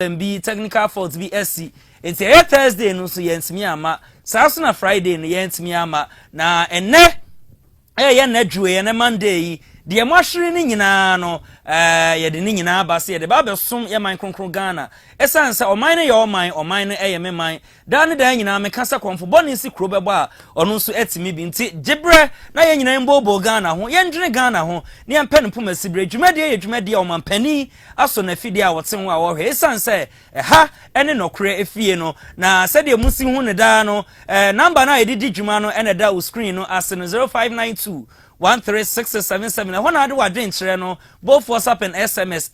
be technical faults be SC. It's a Thursday no so yentimi ama. Saturday na Friday no yentimi ama. Na enne ye na dwue ye na Monday de mwahwere ni nyina no ye de ni nyina ba se ye de ba besom ye man kronkron Ghana esanse oman ne ye oman no ye me man da ne da nyina me kasa konfo boni si kro bebo a ono nso etimi bi nti gibre na ye nyina mbobo Ghana ho ye ndwene Ghana ho ne ye mpene poma sibre dwumade ye dwumade o man pani aso na fidi a wote ho a wo hwe esanse ha ene nokre efie no na se de musi hu ne da no number na ye di dwuma no ene da o screen no ase no 0592 136677. I want to do a drink, no, both WhatsApp and SMS.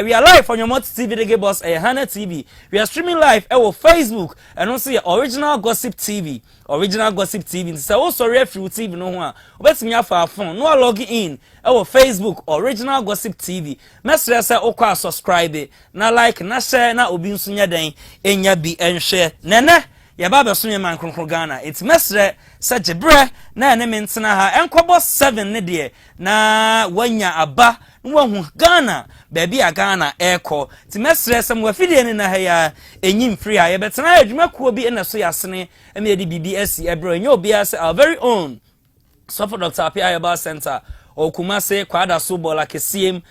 We are live on your multi TV, the Gay Boss, Hana TV. We are streaming live on Facebook and also Original Gossip TV. Original Gossip TV. So also Refu TV, no one. Let's me for our phone. No logging in on Facebook, Original Gossip TV. Message say okwa subscribe, na like, na share, na obi nsunya den, enya bi and share. Nene. Ya baba sunye man kronkron Ghana it's mesre sajebre na ene mentena ha enkobo 7 ne de na wanya aba nwahu Ghana baby a Ghana eko ti mesre sem wafide ne na ha ya enyim free ha ye betena adwuma kuo bi na so yasene eme de Biribi Asi ebro enye obi ase our very own Suffer Dr. Apia Center or Kumase Kwada Subola Kesiem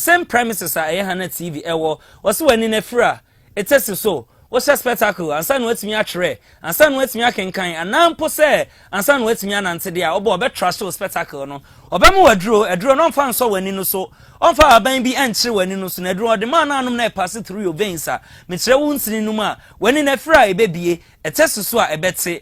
same premises a Hana TV ewo wose wani ne fra it is so what's a spectacle and son wets me a tray and son wets me a kenkan and now pose and son wets me an answer there or bet trust spectacle no or bemu a draw non fan so when you so on fire baby and chill when you so draw the man anum na pass through your veins mitre won't see numa when in a fry baby a test so a bet say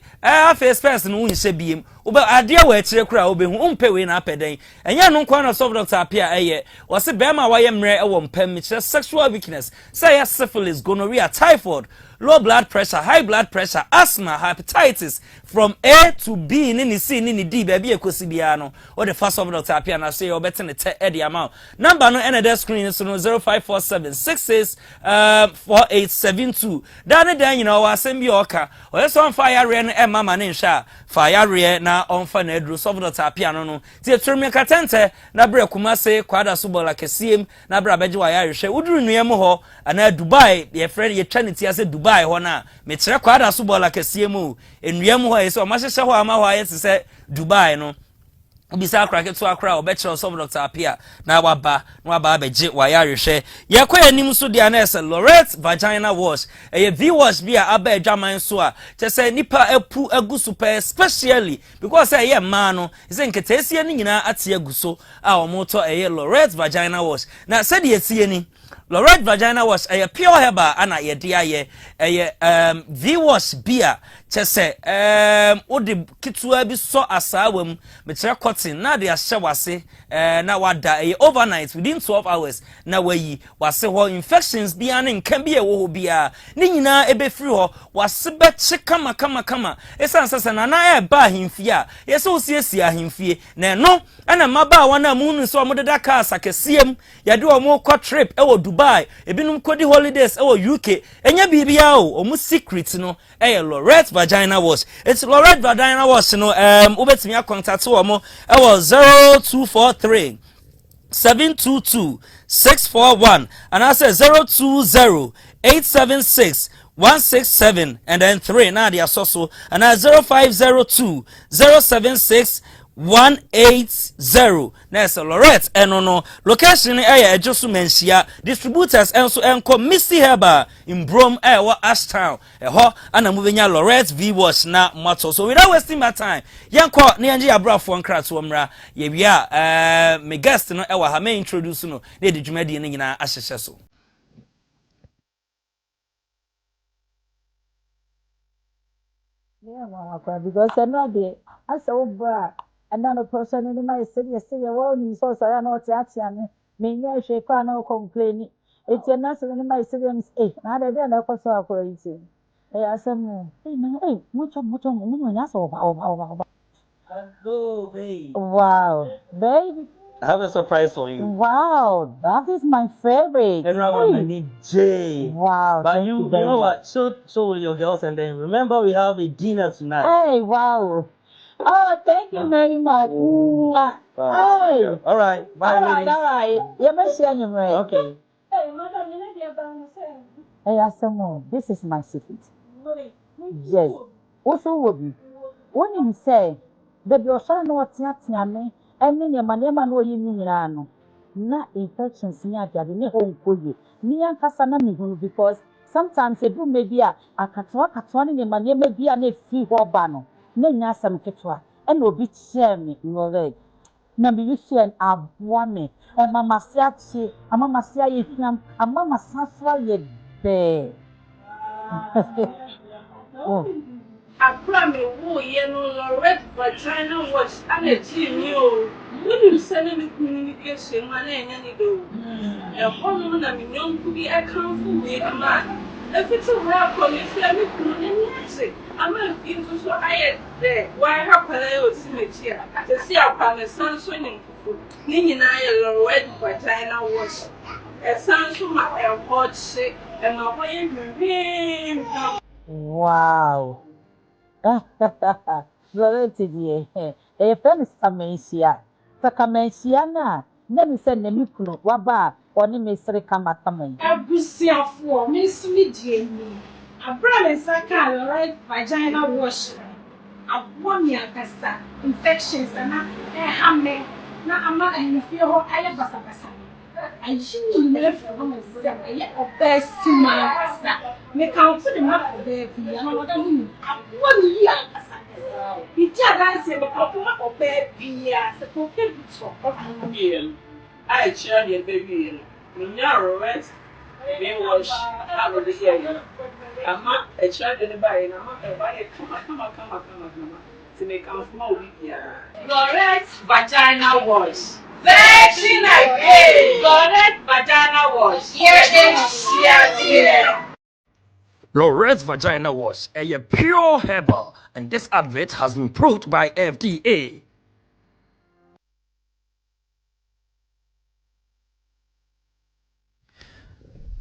first person who is beam oba adia we kire kura obe hu umpe we na apeden enya no kwa na Suffer Dr. Apia eye wo se bema wa ye mre e wo mpam mi kire sexual weakness say syphilis gonorrhea typhoid low blood pressure high blood pressure asthma hepatitis from A to B ni C ni D baby ekosi bia no o the first Suffer Dr. Apia na say obetene te e the amount number no ene the screen so no 0547664872 dan dan nyina wa asem bi oka o yeso on fire re no e mama ne nsha fire re na on fa na edru Suffer Dr. Apia no ti etrumi katente na bre Kumase Kwada Subola Kesiem na bre abeje wa ya hwe uduru nuem ho ana Dubai ye friend ye trinity ase Dubai ho na me kire Kwada Subola Kesiem o enuem ho ye so ma hyehye ho ama ho ayete se Dubai no obisa akra keto akra obekire Suffer Dr. Apia na waba abeje wa ya hwe ye kwa anim so dia na ese Lorette vagina wash e V wash bia aba adwaman so a che se nipa epu agusu pe especially because e ye ma no ise nketesie ni nyina ate aguso a omoto e ye Lorette vagina wash na se de esie ni Lorette vagina wash a pure herbal ana ye dia ye V wash bia chese odi kitua bi so asawam me kire cotton na de ahye wase na wada overnight within 12 hours na wayi wase ho infections bia ne nkan bia wo ho bia ni nyina ebe free ho wase be che kama esanse na na e ba himfie a yese osiesie ahimfie na no ana maba wana munu so modeda ka sakesiem yade o ko trip e wo Dubai ebinum kodi holidays e wo UK enya bibia o omu secret no e Lorette vagina wash it's Lorette vagina wash no ubetimi contact wo mo e wo 0243 722 641 and I say 020 876 167 and then 3 now they are so and 0502 076 180 Nessa Lorette no location ejosu mensia distributors enso enko Misty Herba in Brom wa Ashtown ho ana muvenya Lorette V wash na mato so without wasting my time yanko na yanje abrafo nkra to mra ye bia me guest no wa ha me introduce no na de dwumadi ne nyina ahyehye so because another as a bra another person in my city say well so I know that me nya she kwa no complain it's a nurse in my city na de na ko so akọrịtị asem na mucho mu nya so hello babe wow baby I have a surprise for you. Wow, that is my favorite. Everyone I need J. Wow, but you know what? Show with your girls and then remember we have a dinner tonight. Hey, wow. Oh, thank you very much. Hey. All right. Bye. All right. You must see you, Okay. Hey, Asamo, this is my secret. Yes. Also, would be. When you say, the Biosan or Tiame, and then your manema no yin na infections near the home for you. Me and Cassana because sometimes a do maybe a catwan in your manema be a fee or bano. No, Nasam Ketua, and will be share me in your leg. Na me yusu en abwame e mama se achi amama se ayefiam amama safra ye be oh Abra me wo ye no red vagina wash and a tea o. When you send me communication, man, any do. A woman na me young to be a council with a man. If it's a rap on it, let me put in I'm not into so I there. Why have I seen here? To see our palace son swimming food. Nini na a red vagina wash. A son so my hot shit and my way. wow Florette die e friend Samensia Samensia na me se na mi kunu waba oni me sere kama tamen Abusiafo, Miss Midiani. Abra me saka right vagina wash. Abwa mi akasa infections na hame na ama ahifie ho aye basa basa. Ayi ni lefu ho me se aye obesima kasa. Me kan fu de ma obe bi ya no da hu. Abwa ni ya kasa. Iti adanse me ko ma obe bi ya se ko ke bi so. I share the baby. Minyaro rest. They wash out of the year. I'm not a child in the body. I'm not a body. Come. To make a small media. Correct vagina wash. Virgin again. Correct vagina wash. Yeah. Loret's vagina wash, a pure herbal, and this advert has been approved by FDA.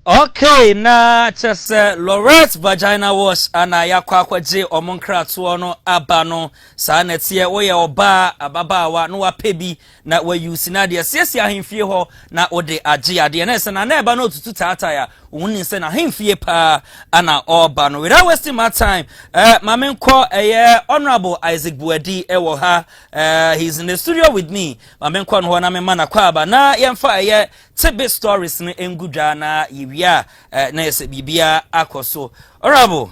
Okay, na just Loret's vagina wash ana yakwa kwaje omonkrato no abano sa netie wo ye oba ababawa no wapebi na wa use na de siesie ahemfie ho na ode age ade na se na na eba no tutu tata ya woni se na ahemfie pa ana oba no without wasting my time mamenko honorable Isaac Buadi ewo ha he's in the studio with me mamenko no ho na me mana kwa aba na yemfa tidbit stories ni engudwa na yiwia na yese bibia akoso honorable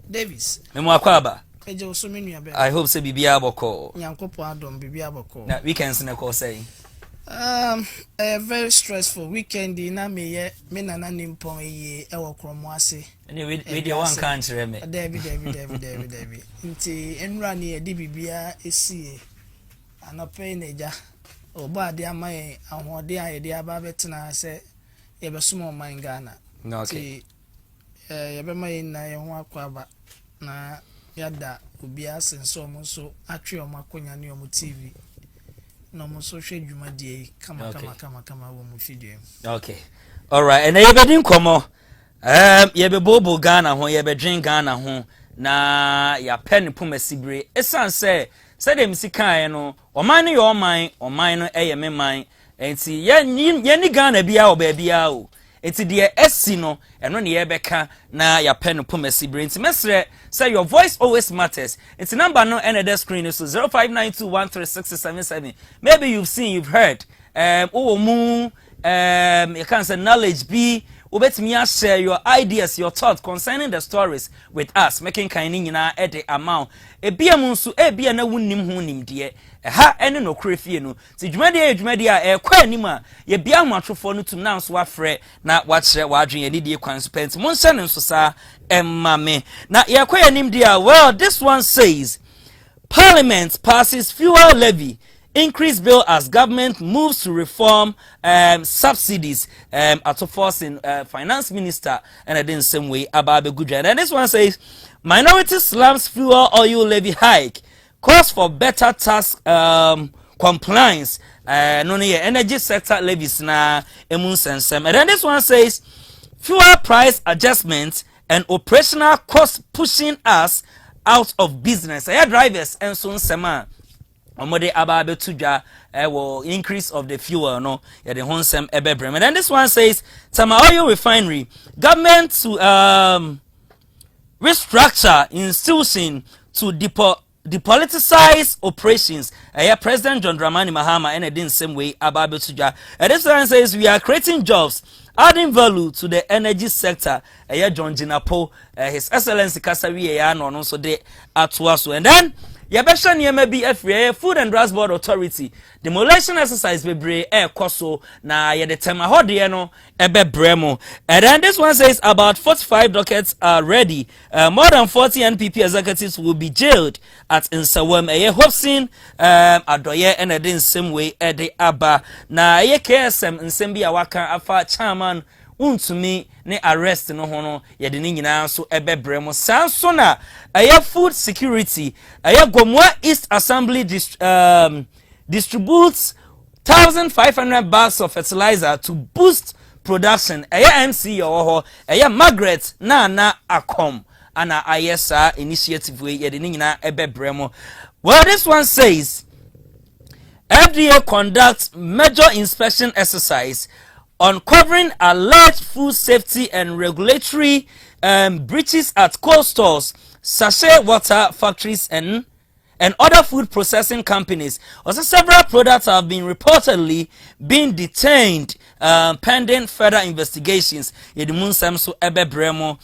Davis memo akwaba eje oso menu abe I hope say bibia aboko nyankopo adom bibia aboko na weekends na ko say a very stressful weekend na me nana nimpon ye ewo kromo ase any we dey one country me David nti enra ne di bibia esie anope neja oba ade amaye ahode ayede aba betena se ye besumo man Ghana okay ye be maye na ye ho akwaba na yada obi asenso mo so atwe o makonya ne o TV no mo so hwe dwumadie kama wo mo video okay all right and ye be din komo ye be bobo Ghana ho ye be dwen Ghana ho na ya pen pomasibre esan se dem sikan no oman no ye oman no eye meman enti ye ni Ghana bia o ba bia o enti de esi no eno ne ye beka na ya pen pomasibre enti mesre say your voice always matters enti number no ene the screen is 0592136677 maybe you've heard mu you can say knowledge be ubetimi share your ideas your thoughts concerning the stories with us making kind nyina e de amount ebia mu nso ebia na wunnim ho nimde ha ene no krefie no ti dwumade a ekwa anim a ye bia ahmatwofo no tum na nso afre na wachre wadwen ye didie kwan spent mo nse ne nso sa emmame na ye kwa anim dia well this one says Parliament passes fuel levy increased bill as government moves to reform subsidies at forcing finance minister and in the same way about Gudra. And this one says minority slums fuel oil levy hike calls for better tax compliance no energy sector levies na emun sensem. And then this one says fuel price adjustment and operational cost pushing us out of business. Air drivers and so sema omode aba betudwa will increase of the fuel no ya de honsem ebebrem. And then this one says Tama Oil Refinery government to restructure institution to depoliticize operations. President John Dramani Mahama and in same way aba betudwa. And this one says we are creating jobs, adding value to the energy sector. John Jinapo, His Excellency Kasawi no so de atuaso. And then Yabesha Niema BFA Food and Drugs Board Authority demolition exercise bebre koso na yede tema hode no ebe bremo. And then this one says about 45 dockets are ready. More than 40 NPP executives will be jailed at Nsawam. Hopsin adoye and in same way ede aba na KSM nsembi awaka afa chairman untumi ne arrest no hono yede ni nyina so ebebremo sanso na food security Gomwa East Assembly distributes 1,500 bags of fertilizer to boost production. MC yoho Margaret na akom ana ayesa initiative we yede ni nyina ebebremo. Well, this one says FDA conducts major inspection exercise uncovering alleged food safety and regulatory breaches at cold stores, sachet water factories, and other food processing companies. Also, several products have been reportedly being detained pending further investigations. Yedimunsam so ebe bremo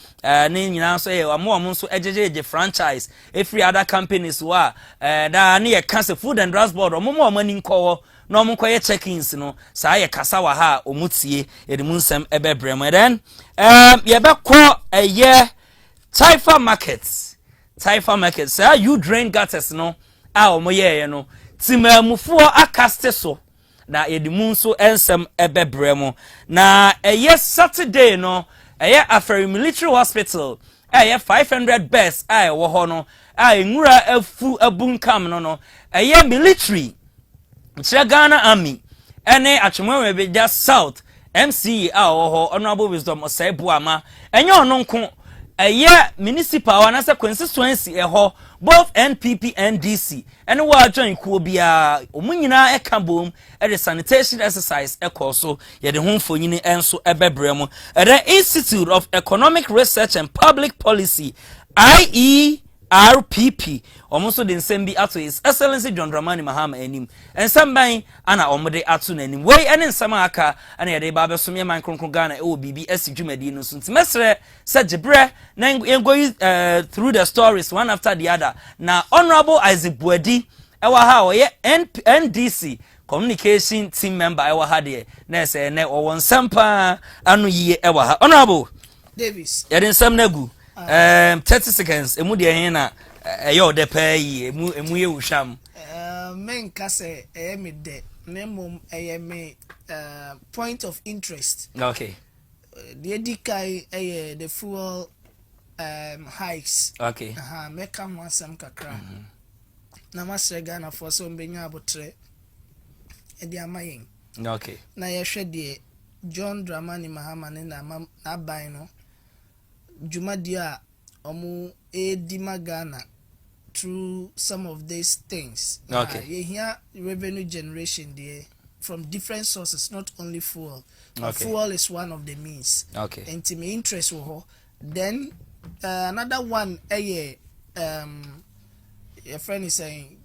ni nyina so ye amo so ejeje franchise every other companies wa da na ye cancer food and drugs board omo mani nko no mo koye check-ins no sa ye kasa wa ha omutie yedimunsam ebe bremo. Then ye be ko Taifa market say you drain gutters no omo ye no timamufuo akaste so na yedimun so ensem ebebremo na Saturday no Aferi Military Hospital 500 beds wo ho no nwura afu abunkam no military Ghana Army ene atwemwe be just South MCE wo ho honorable wisdom Osaibuama enye ono nko municipal and as a constituency both NPP and DC and what join Kubia Omunina Ekabum at the sanitation exercise so yet the home for yini and so ebebremo at the Institute of Economic Research and Public Policy IERPP almost the same be at His Excellency John Dramani Mahama enim and some by ana omode atu nanim way and in samaka and ya de baba sumia man kronkron Ghana Biribi Asi dwumadi no so mesre said jebre na going through the stories one after the other na Honorable Isaac Buedi ewa ha oye NDC communication team member ewa ha de na say na o won sampa anu yiye ewa ha Honorable Davis yedin sam nagu 30 seconds emu de hen na yo de pay emu ye wusham men kase me de nemum me point of interest. Okay. The edikai the fuel hikes. Okay. Meka ho asem kakra. Na masre Ghana for so mbenya abotre e di amayen. Okay. Na ye hwe de John Dramani Mahama ne na aban no jumadi a omu edima Ghana through some of these things. Okay. You hear revenue generation there from different sources, not only fuel. Okay. Fuel is one of the means. Okay. And to me interest then another one your friend is saying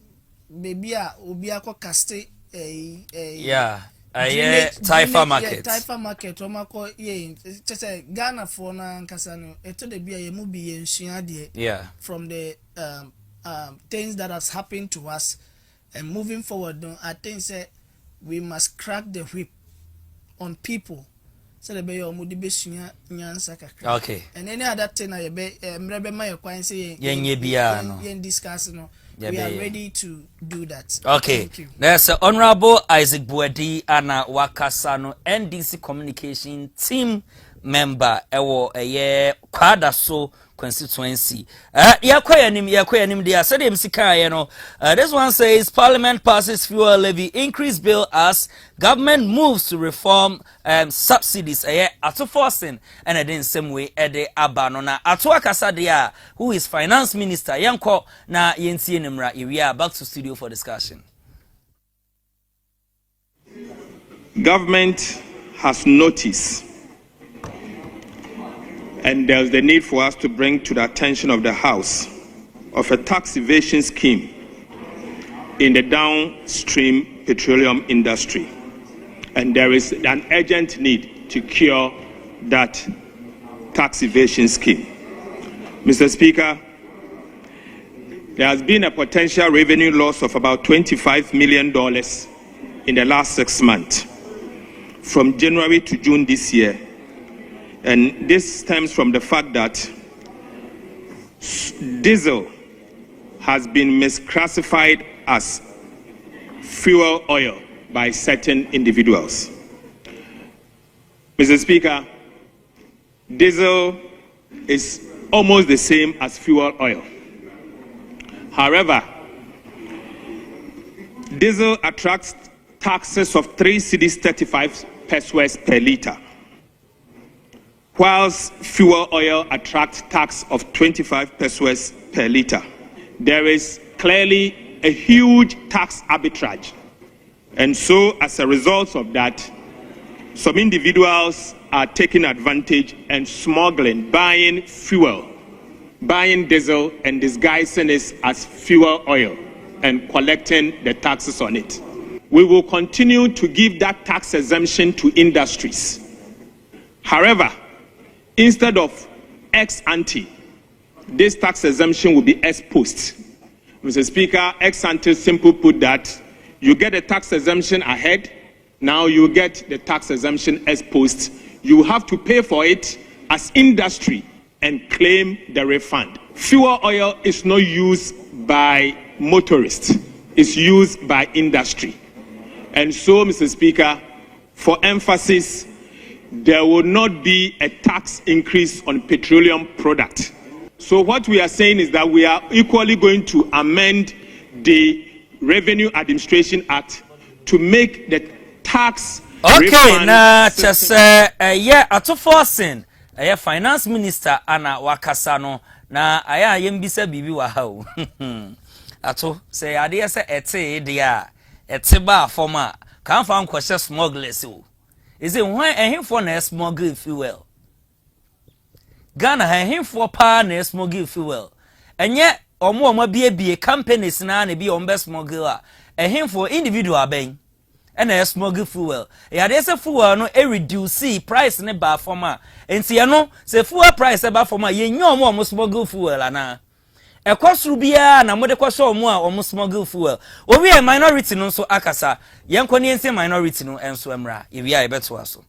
baby obiako caste yeah. Taifa market. Taifa market. Omako Ghana for na nkasano. Eto de biya yemu biye nshiade. Yeah. From the things that has happened to us and moving forward, I think say we must crack the whip on people. So the be omudi be sunya nyansa kakra. Okay. And any other thing I be mrebe ma yakwan say yen discuss no. We are ready to do that. Okay. Thank you. There's Honorable Isaac Buedi Ana Wakasano NDC communication team member ewo kwada so constituency. Yakoyanim dia said MCK this one says Parliament passes fuel levy increase bill as government moves to reform subsidies ato forcing and in same way ede abano na ato akasa dia who is finance minister yanko na yentie nimra area back to studio for discussion. government has noticed, and there's the need for us to bring to the attention of the House, of a tax evasion scheme in the downstream petroleum industry. And there is an urgent need to cure that tax evasion scheme. Mr. Speaker, there has been a potential revenue loss of about $25 million in the last 6 months, from January to June this year. And this stems from the fact that diesel has been misclassified as fuel oil by certain individuals. Mr. Speaker, diesel is almost the same as fuel oil. However, diesel attracts taxes of 3 cedis 35 pesos per litre, whilst fuel oil attracts tax of 25 pesos per litre. There is clearly a huge tax arbitrage. And so, as a result of that, some individuals are taking advantage and smuggling, buying fuel, buying diesel and disguising it as fuel oil and collecting the taxes on it. We will continue to give that tax exemption to industries. However, instead of ex ante, this tax exemption will be ex post. Mr. Speaker, ex ante, simple put that you get a tax exemption ahead, now you get the tax exemption ex post. You have to pay for it as industry and claim the refund. Fuel oil is not used by motorists, it's used by industry. And so, Mr. Speaker, for emphasis, there will not be a tax increase on petroleum product. So what we are saying is that we are equally going to amend the Revenue Administration Act to make the tax okay, na just yeah, ato forcing finance minister ana wakasano na aya yembisa bibi wa ha ato say ade say ete dia ete ba forma kan fa nkwose smugglers o is it when ehimfo na smuggle fuel Ghana ehimfo pa na smuggle fuel enye omo bie companies na bi ombe smuggle a ehimfo individual ben ena smuggle fuel ya dey say fuel no reduce price ne ba forma enti ye no say fuel price ba forma ye nya omo smuggle fuel ana ekosuru bia na mode kwaso omo smuggle fuel obi e minority no so akasa yenko ne ense minority no enso emra ye bia e beto aso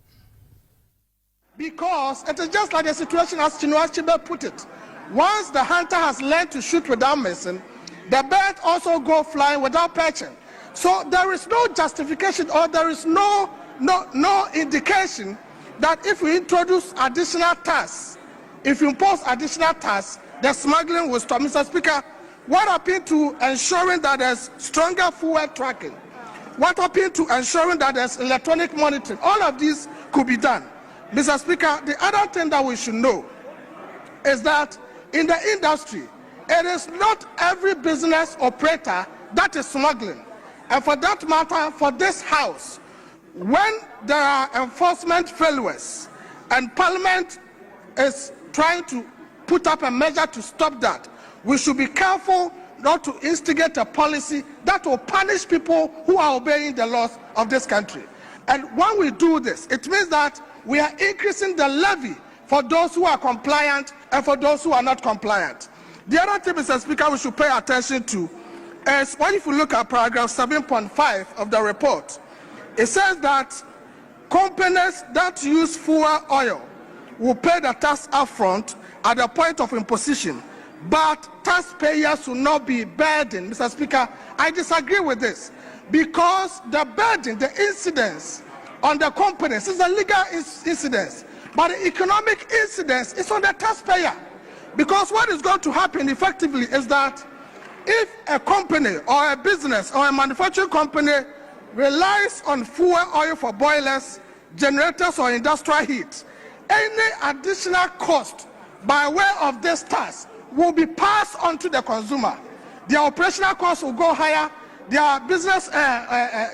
because it is just like the situation as Chinua Achebe put it. Once the hunter has learned to shoot without missing, the bird also go flying without perching. So there is no justification or there is no indication that if we introduce additional tasks, if you impose additional tasks, the smuggling will stop. Mr. Speaker, what happened to ensuring that there's stronger fuel tracking? What happened to ensuring that there's electronic monitoring? All of these could be done. Mr. Speaker, the other thing that we should know is that in the industry, it is not every business operator that is smuggling. And for that matter, for this House, when there are enforcement failures and Parliament is trying to put up a measure to stop that, we should be careful not to instigate a policy that will punish people who are obeying the laws of this country. And when we do this, it means that we are increasing the levy for those who are compliant and for those who are not compliant. The other thing, Mr. Speaker, we should pay attention to is when if you look at paragraph 7.5 of the report, it says that companies that use fuel oil will pay the tax upfront at the point of imposition, but taxpayers will not be burdened. Mr. Speaker, I disagree with this because the burden, the incidence on the companies is a legal incidence, but the economic incidence is on the taxpayer. Because what is going to happen effectively is that if a company or a business or a manufacturing company relies on fuel oil for boilers, generators, or industrial heat, any additional cost by way of this tax will be passed on to the consumer. The operational costs will go higher, their business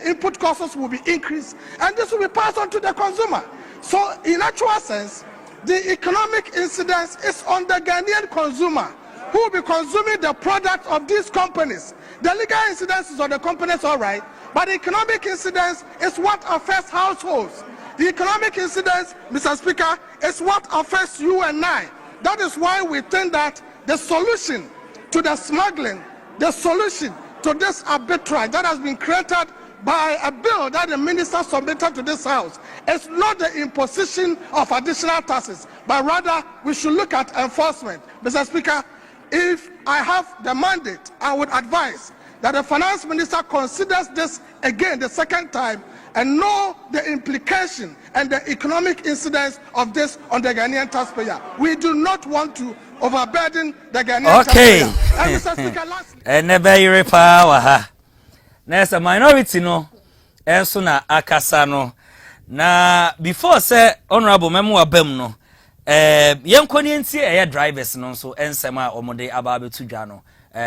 input costs will be increased, and this will be passed on to the consumer. So, in actual sense, the economic incidence is on the Ghanaian consumer who will be consuming the product of these companies. The legal incidence is on the companies, all right, but the economic incidence is what affects households. The economic incidence, Mr. Speaker, is what affects you and I. That is why we think that the solution to the smuggling, the solution to this arbitrage that has been created by a bill that the minister submitted to this house is not the imposition of additional taxes, but rather we should look at enforcement. Mr. Speaker, if I have the mandate, I would advise that the finance minister considers this again the second time and know the implication and the economic incidence of this on the Ghanaian taxpayer. We do not want to overburden the Ghanaian taxpayer. And Mr. Speaker, lastly, never you power. There's a minority no, enso na akasa no. Na before say honorable memo abem no, yenkoni enti drivers no so ensema omode aba betu dwa no,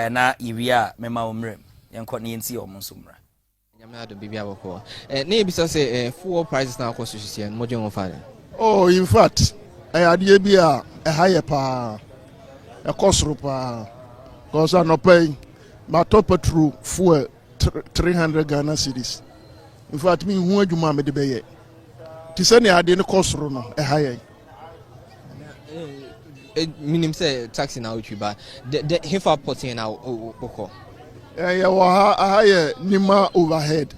na iwia mema omrem. Yenkoni enti omonsomra. Fuel prices now cost oh, in fact, I had a higher power, a cost rupa, because I'm not paying my top petrol fuel 300 Ghana cedis. In fact, me who you mamma de bay. To send I didn't cost run a higher. Minimum say taxi now, but the heifer potting now. I was a higher Nima overhead.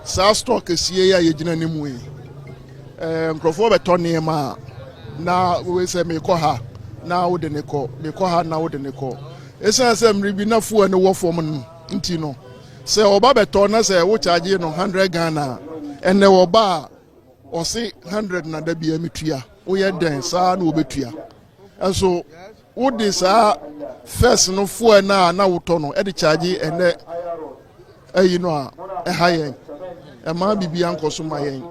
South stock is here, you didn't know. Crofo Tony Ma. Now we say me call her. Now the Nico, me call her now the Nico. It's a same ribina fu and the war foreman, Intino. Say, Oba Tona say, which are you 100 Ghana, and the Oba or say 100 na de be emitria. We are then, son, will be tria. And so, what this first no fu na utono, Eddie Chargy, and you know, a high end. A man be uncle so my end.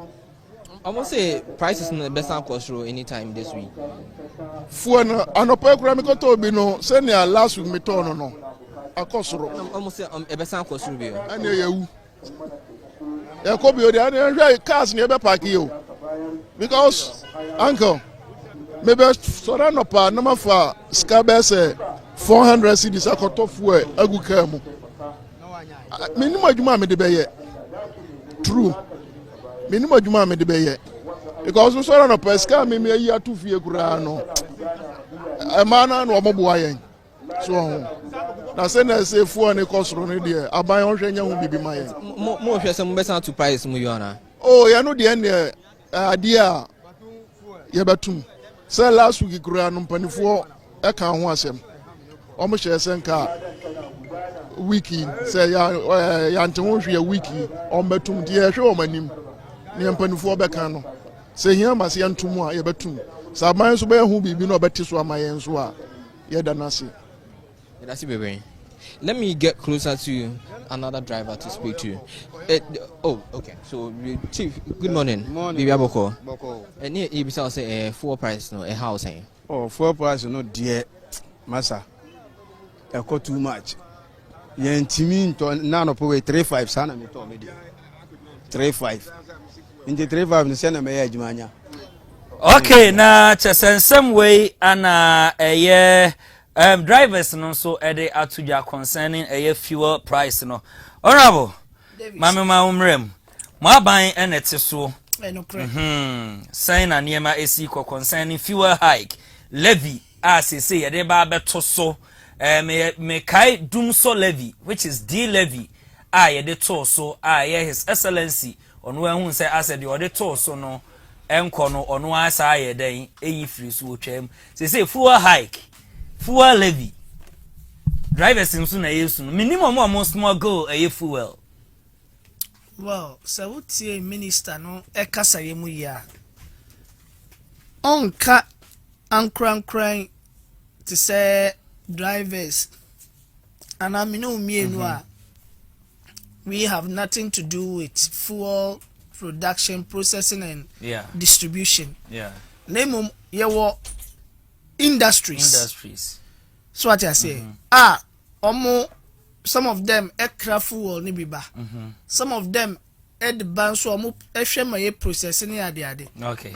I must say, prices in the best cost anytime this week. Fu and a program got to be no, send ya last week me turn no. A cost almost a best cost review. And you. There could be the other cars near the park you. Because, uncle, maybe Sorano pa number for Scabese 400 cities a cut off way a good camo. Minimum Juma me de bay. True. Minimum Juma me de bay. Because we saw on a pesca, maybe a year 2 year grano. A man and a mobile. So, now send us a 4 and a cost run idea. I buy on Shania will be my more some better to price Muyana. Oh, you know the end idea. Yabatum. Say last week, Granum Panifo, I can't want him. Almost a senka wiki. Say, Yanton a wiki on Betum, dear show my name. Near Panifo Becano. Say, here must Yantumwa, Yabatum. So, my who be no better to my answer. Yadanasi. That's it, let me get closer to another driver to speak to. Oh, okay. So, Chief, good morning. Morning. Boko. And here, you say fuel price, no, a house. Oh, fuel price, no, dear, Massa. I got too much. Yen Timin to none of 3.5, son, and told me 3.5. In the 3.5, the Senate may Jumania. Okay, na chesen some way and a year. Drivers no so ede atuja concerning a fuel price no. Honorable, mama ma umrem. Mo aban enete so. Sign na niema esi concerning fuel hike. Levy as say ede ba beto so. Me kai dum so levy, which is D levy. Yede to so his excellency onu ehun say ased yede to so no. Enko no onu asa yeden eyi free so twem. Say fuel hike. Fuel levy. Drivers in soon a year minimum more smuggle a fuel. Well, so what's a minister no a casa yemuya on cat and crying to say drivers and I mean no we have nothing to do with fuel production, processing and distribution. Yeah. Name your industries. Industries. So what I say, omo some of them aircraft ni biba. Some of them the ban so omo ehwe ma ye processing ade. Okay.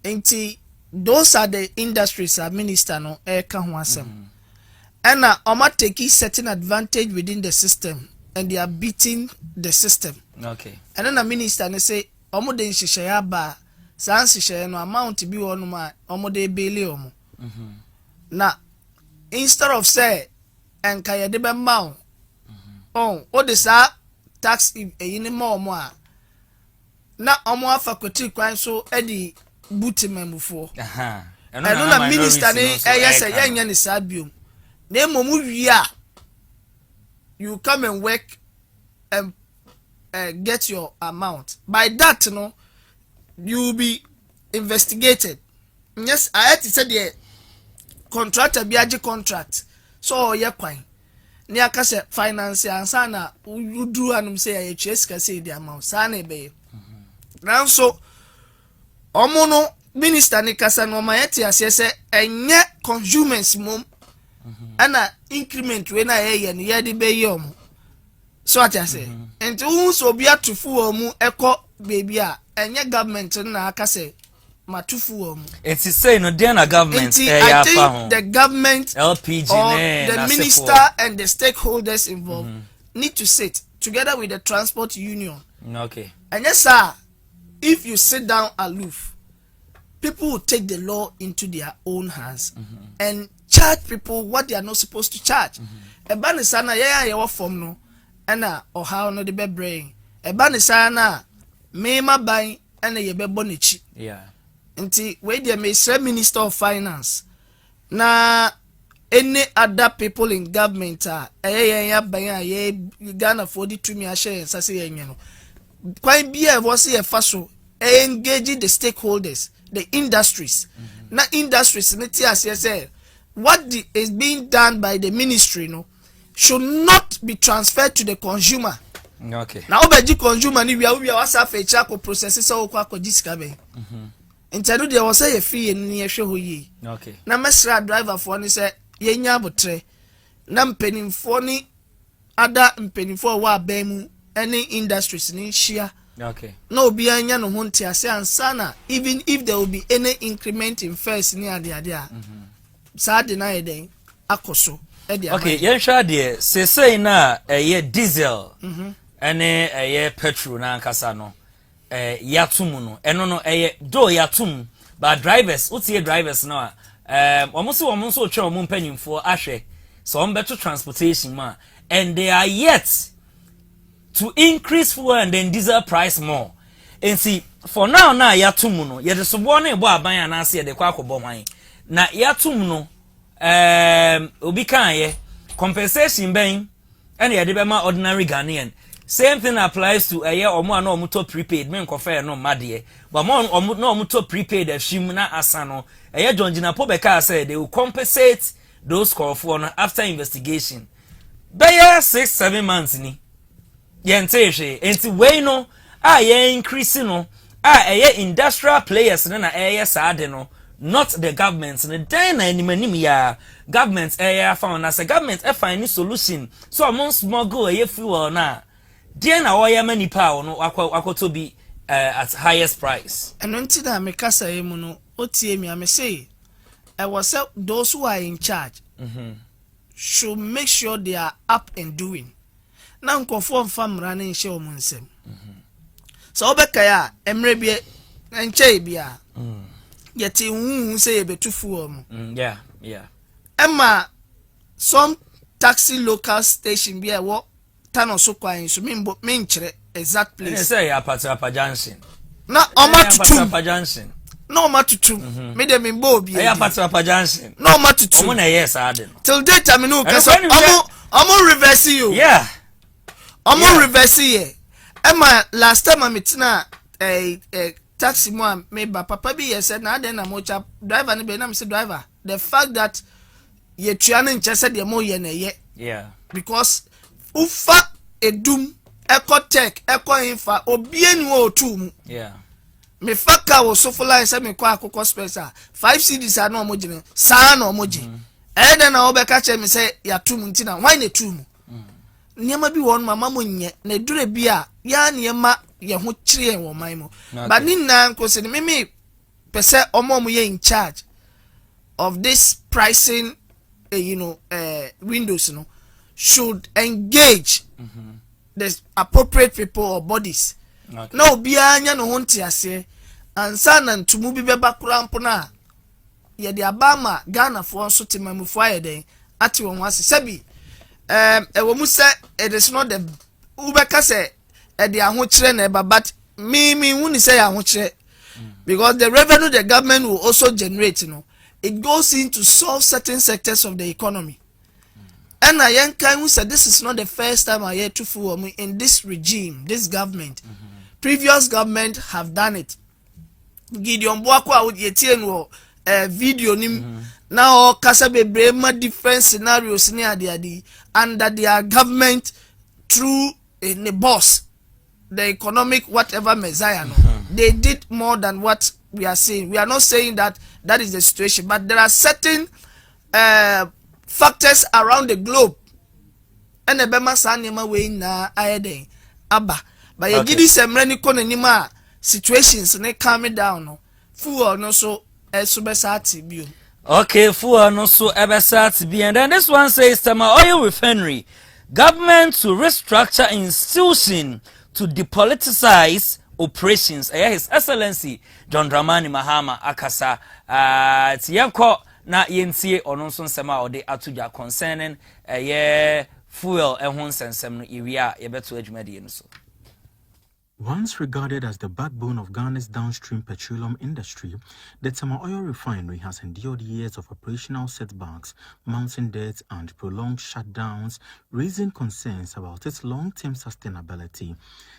Enti those are the industries our minister no ka ho asem. And omo take certain advantage within the system and they are beating the system. Okay. And then the minister ne say omo de nhihye ba san nhihye no amount bi wo no ma omo de bele omo. Na instead of say enka ye de be ma o de sa tax eyini ma omo a na omo afa kwati kwan so edi buti memufo and na minister ne yes yenye ne sa biom na momu wia you come and work and get your amount by that no you will be investigated. Yes, I had to say the contractor be a contract so ye kwan ni aka say finance ansa na you do anum say ya chase ka say the amount sa na be now so omo minister ni kasa no ma yeti asese enye consumers mom ana increment we na ye ni ye de be yom so what I say and who so be atufu omu eko baby a enye government na aka say matufu omu it is say no dey na government I think the government LPG or the minister and the stakeholders involved need to sit together with the transport union. Okay. And yes sir, if you sit down aloof, people will take the law into their own hands and charge people what they are not supposed to charge. Eba ni sana ya form no ena oha no de be brain. Eba ni sana mema ban ena ye be bonichi. Yeah. Nti we dey minister of finance na any other people in government ya ban ye Ghana 42 me share sase yenye no. Kwan bia was e fa so engage the stakeholders, the industries. Na industries niti say what is being done by the ministry no should not be transferred to the consumer. Okay. Na obeji consumer ni we wasa fe cha ko process so ko akojisika be. Intendo there was say fee ni ehwe ho yi. Okay. Na mesra driver for ni say yenya abotre. Na mpenimfo ni ada mpenimfo wa abamu any industries ni share. Okay. No be anya no ho ntiase ansana even if there will be any increment in fares ni ade sa de na yeden akoso e de okay yen hwa de sesei na ye diesel ene ye petrol na ankasa no yatum no eno no do yatum but drivers utie drivers no omo so twa omo mpanyimfo ahwe so on better transportation ma and they are yet to increase fuel and then diesel price more. And see, for now yatum no ye de sobo na ebo aban anase ye de kwa akobo hwan na yatum no obi kan ye compensation ben and ye de be ma ordinary Ghanaian. Same thing applies to omo na omo to prepaid men kofa no made but mo omo na omo to prepaid afim na asa no John Jinapo beka say they will compensate those call for no after investigation. Be 6-7 months ni yentehwe enti we no ye increase no industrial players na saade no not the government no den na animanim ya government found as a government find solution so among smuggle fuel na den na oya mani pa no akoto bi at highest price and until that me kasa emu no otie mi am say I was those who are in charge should make sure they are up and doing. Na nkofo mfamra na nhye omunsem so obeka ya emre bie nche bia yeti hu say ye betufu omu yeah emma some taxi local station bia wo tano so kwan so me nkyere exact place say ya Papa Junction na omatutu Papa Junction no matutu me de me mbo bia ya Papa Junction no matutu omo na yes ade till date I no kaso omo reverse you yeah omo reverse here emma last time I metina taxi mo me ba papa bi yes na den na mo cha driver ni be na me say driver the fact that ye tua na nche say de mo ye na ye yeah because ufa edum eco tech eco infa obieni wo otu yeah me faka wo so for line say me kwa akoko special 5 cds na omo gine sa na omo gi den na obeka che me say ya tum nti na why na tum nneɛma bi wɔ no mama mo nyɛ na dure bi a ya nneɛma yɛ ho kyerɛ wɔ man mu but ne nyinaa nkosi ne meme pɛ sɛ yɛ in charge of this pricing windows no should engage the appropriate people or bodies na obiara nya no ho ntiase ansa na ntumu bi bɛba kora mpo na yɛde abama Ghana for so temamufu ayɛden ate wɔn ase sɛbi ɛwɔ mu sɛ it is not the ubɛka sɛ ɛde ahokyerɛ na ɛba but me wuni sɛ yɛ ahokyerɛ because the revenue the government will also generate it goes in to solve certain sectors of the economy and I can say this is not the first time I hear to fool in this regime this government previous government have done it Gideon Boakwa would yetie no video nim now kasa bebre ma different scenarios ni ade under their government through the boss the economic whatever messiah they did more than what we are saying. We are not saying that is the situation, but there are certain factors around the globe and the bema sa nneɛma wei na ayɛden aba but you gidi semre ni kɔ n'anim a situations ne calm down no fuel no so bɛsa ate bio. Okay, fuel no so ɛbɛsa ate bio, and then this one says Tema Oil Refinery government to restructure institution to depoliticize operations. His Excellency John Dramani Mahama akasa tiyako na yentie ono nso nsema ode atuja concerning fuel ehun sensem no area yebeto adwumade no so. Once regarded as the backbone of Ghana's downstream petroleum industry, the Tema Oil Refinery has endured years of operational setbacks, mounting debts, and prolonged shutdowns, raising concerns about its long-term sustainability.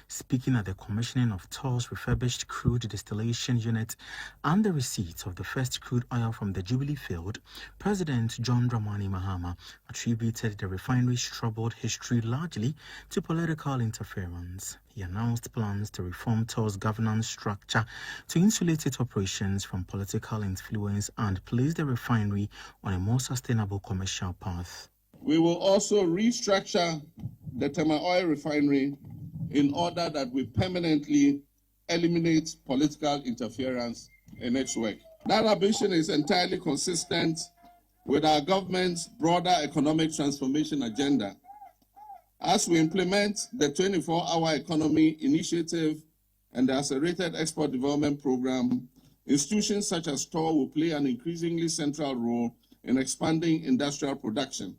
Speaking at the commissioning of TOR's refurbished crude distillation unit and the receipt of the first crude oil from the Jubilee field, President John Dramani Mahama attributed the refinery's troubled history largely to political interference. He announced plans to reform TOR's governance structure to insulate its operations from political influence and place the refinery on a more sustainable commercial path. We will also restructure the Tema Oil Refinery in order that we permanently eliminate political interference in its work. That ambition is entirely consistent with our government's broader economic transformation agenda. As we implement the 24-hour economy initiative and the accelerated export development program, institutions such as TOR will play an increasingly central role in expanding industrial production,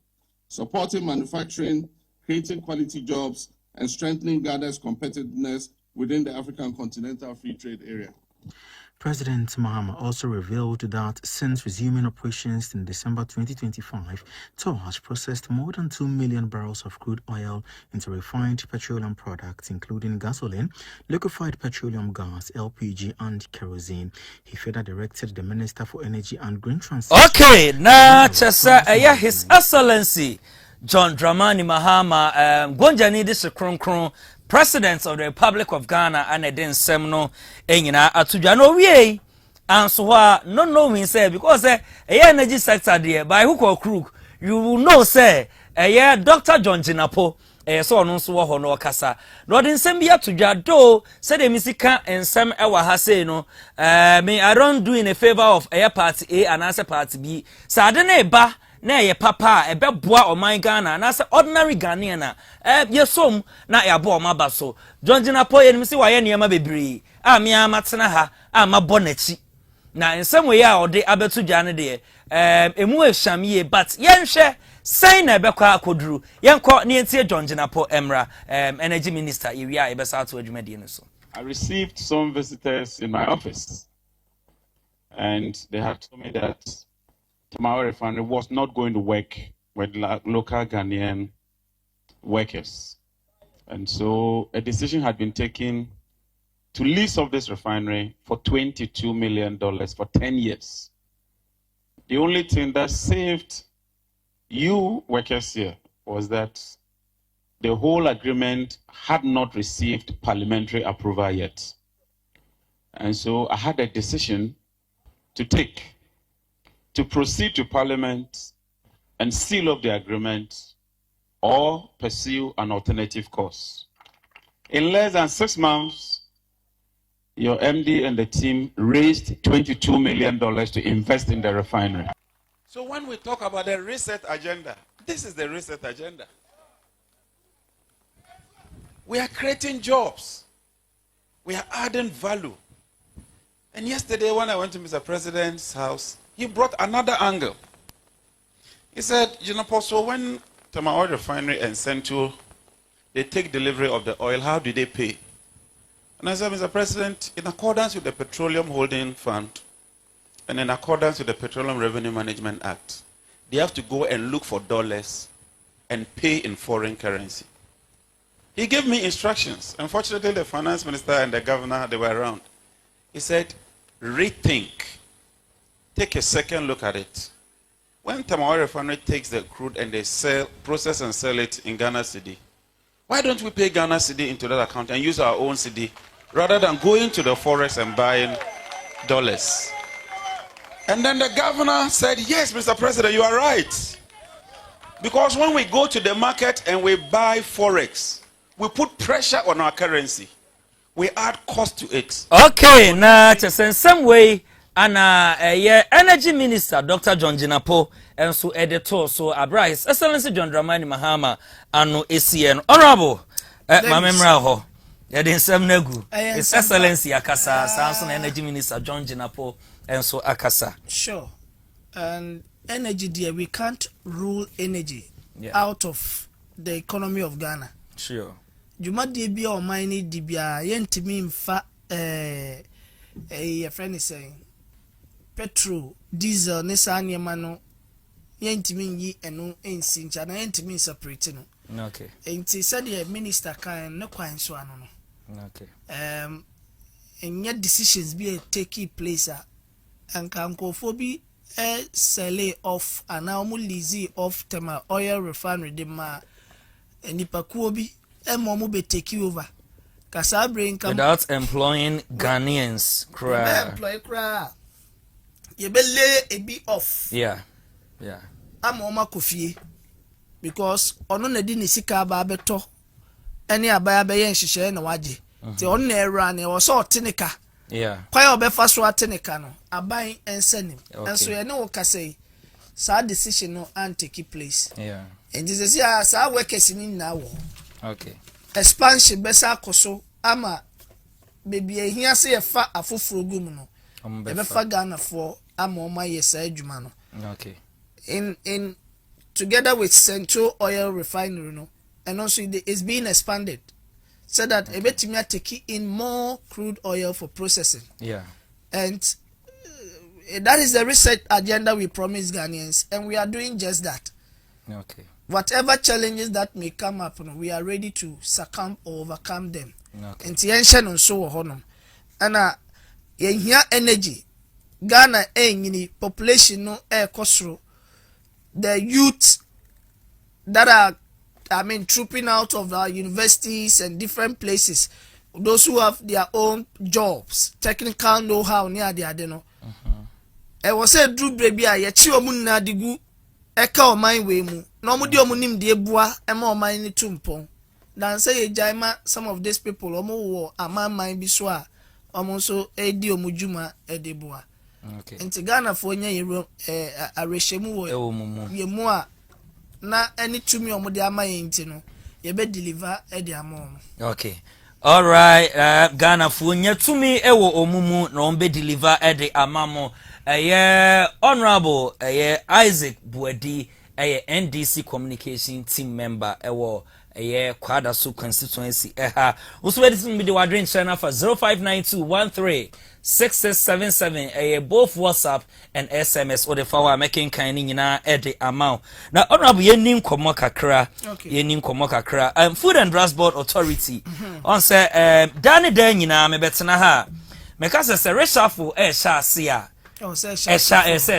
supporting manufacturing, creating quality jobs, and strengthening Ghana's competitiveness within the African Continental Free Trade Area. President Mahama also revealed that since resuming operations in December 2025, TOR has processed more than 2 million barrels of crude oil into refined petroleum products, including gasoline, liquefied petroleum gas, LPG, and kerosene. He further directed the Minister for Energy and Green Transition. Okay, now, His Excellency John Dramani Mahama, Gonjani this Kronkron, President of the Republic of Ghana, and then Semno, Enyina, Atujano, we and so no knowing say because energy sector there by hook or crook, you will know say Dr. John Jinapo. So no so ho no kasa no den sem bia to dwado said the misika ensem e wa ha say no me I don't do in a favor of party A and answer party B sa de na eba na ye papa e beboa oman Ghana na say ordinary Ghanaian na yesom na ya bo maba so John Jinapo ye nim say wa ye niam bebre a me amatena ha a mabɔ nachi na ensem we ya ode abeto dwa ne de emu ehwamie but yenhwe Say na bekwa akoduru yenko ne entie John Jinapo Emra energy minister area ebesa to adwumade no so. I received some visitors in my office and they had told me that Tema Oil Refinery was not going to work with local Ghanaian workers, and so a decision had been taken to lease off this refinery for $22 million for 10 years. The only thing that saved you workers here was that the whole agreement had not received parliamentary approval yet. And so I had a decision to take to proceed to Parliament and seal up the agreement or pursue an alternative course. In less than 6 months, your MD and the team raised $22 million to invest in the refinery. So when we talk about the reset agenda, this is the reset agenda. We are creating jobs. We are adding value. And yesterday when I went to Mr. President's house, he brought another angle. He said, you know, so when Tema Oil Refinery and Central, they take delivery of the oil, how do they pay? And I said, Mr. President, in accordance with the Petroleum Holding Fund and in accordance with the Petroleum Revenue Management Act, they have to go and look for dollars and pay in foreign currency. He gave me instructions. Unfortunately, the finance minister and the governor, they were around. He said, rethink. Take a second look at it. When Tema Oil Refinery takes the crude and they process and sell it in Ghana Cedi, why don't we pay Ghana Cedi into that account and use our own Cedi rather than going to the forex and buying dollars? And then the governor said, yes, Mr. President, you are right. Because when we go to the market and we buy forex, we put pressure on our currency. We add cost to it. Okay, na just in some way, and energy minister Dr. John Jinapo and so editor so Abrais Excellency John Dramani Mahama and ACN honorable my memory ho yedin sem negu His Excellency Akasa Samson Energy Minister John Jinapo and so Akasa. Sure. And energy dear, we can't rule energy out of the economy of Ghana. Sure. Juma DB or mine DBA yentimi mfa a friend is saying petrol, diesel, Nissan Yamano, yentimi yi eno ensi ncha na yentimi separate no. Okay. Enti said the minister can no kwan so ano no. Okay. And yet decisions be taking place and can bi sell off and now lease off Tema Oil Refinery de ma nipakuo bi momu be take over. Kasa brain come without employing Ghanaians. Employ cra. You be lay a bit off. Yeah. I'm oma kofie because ono na di ni sika ba beto ene abaya be yen hihye na waje ti ono na era na wo so otenika kwai obefa so atenika no aban ensanim enso ye ne wo kasei sa decision no and take place and this is sa workers ni na wo expansion besa akoso ama baby ehia se ye fa afoforo gum no ebefa Ghana for ama oma yesa adwuma no in together with Central Oil Refinery, no, and also it's being expanded so that ebetimia take in more crude oil for processing. And that is the reset agenda we promise Ghanaians, and we are doing just that. Whatever challenges that may come up, no, we are ready to succumb or overcome them. And tiensha on so honum. And here energy, Ghana population no air kosro. The youth that are, trooping out of our universities and different places, those who have their own jobs, technical know-how near the adeno. I was a Drew baby, I chi omuna digu, eka o mine way mu, no mudi omunim de bois, and more mine tumpon. Dan say jaima, some of these people, omo a man mine biswa, almost a dio mujuma edeboa. In Ghana for a reshemu ye moa na any to me or Modiama intino, ye be deliver ediamon. Okay. All right, Ghana for to me ewo omumu no be deliver edi amamo. Honorable Isaac Buedi, NDC communication team member ewo Kwada Su constituency also ready to be the wadrin channel for 0592136677 both WhatsApp and SMS or the power making kind nyina the amount now honorable yenim komo kakra yenim komo kakra Food and Drugs Board Authority on say dani dan nyina me betena ha me ka say reshuffle sha se a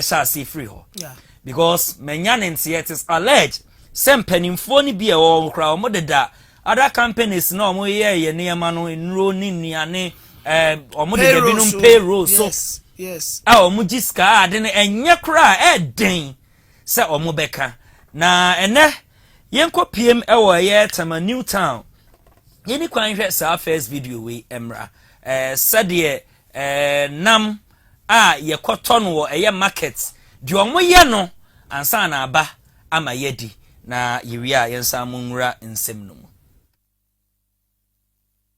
sha se free ho because menyanentie it is alleged some penimfo ni bi e wo kra o modeda other companies no mo ye niema no enro ni niane o modeda binum payroll so yes o mo giska ade ne enye kra den se o mo beka na ene yenko PM ewo ye Tema Newtown yeni kwan hwe sa first video we emra sade nam a ye koton wo eye market di omo ye no ansa na aba ama yedi na yiria yensa munra nsem no.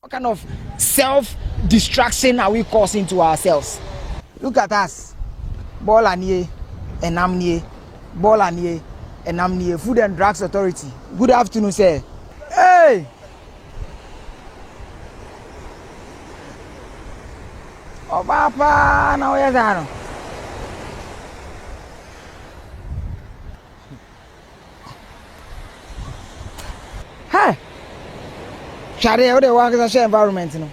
What kind of self-destruction are we causing to ourselves? Look at us. Ball and ye, and amnie, ball and ye, and amnie, Food and Drugs Authority. Good afternoon, sir. Hey! Oh, Papa, now where's that? Hey! Shade, how they work as a share environment, you know?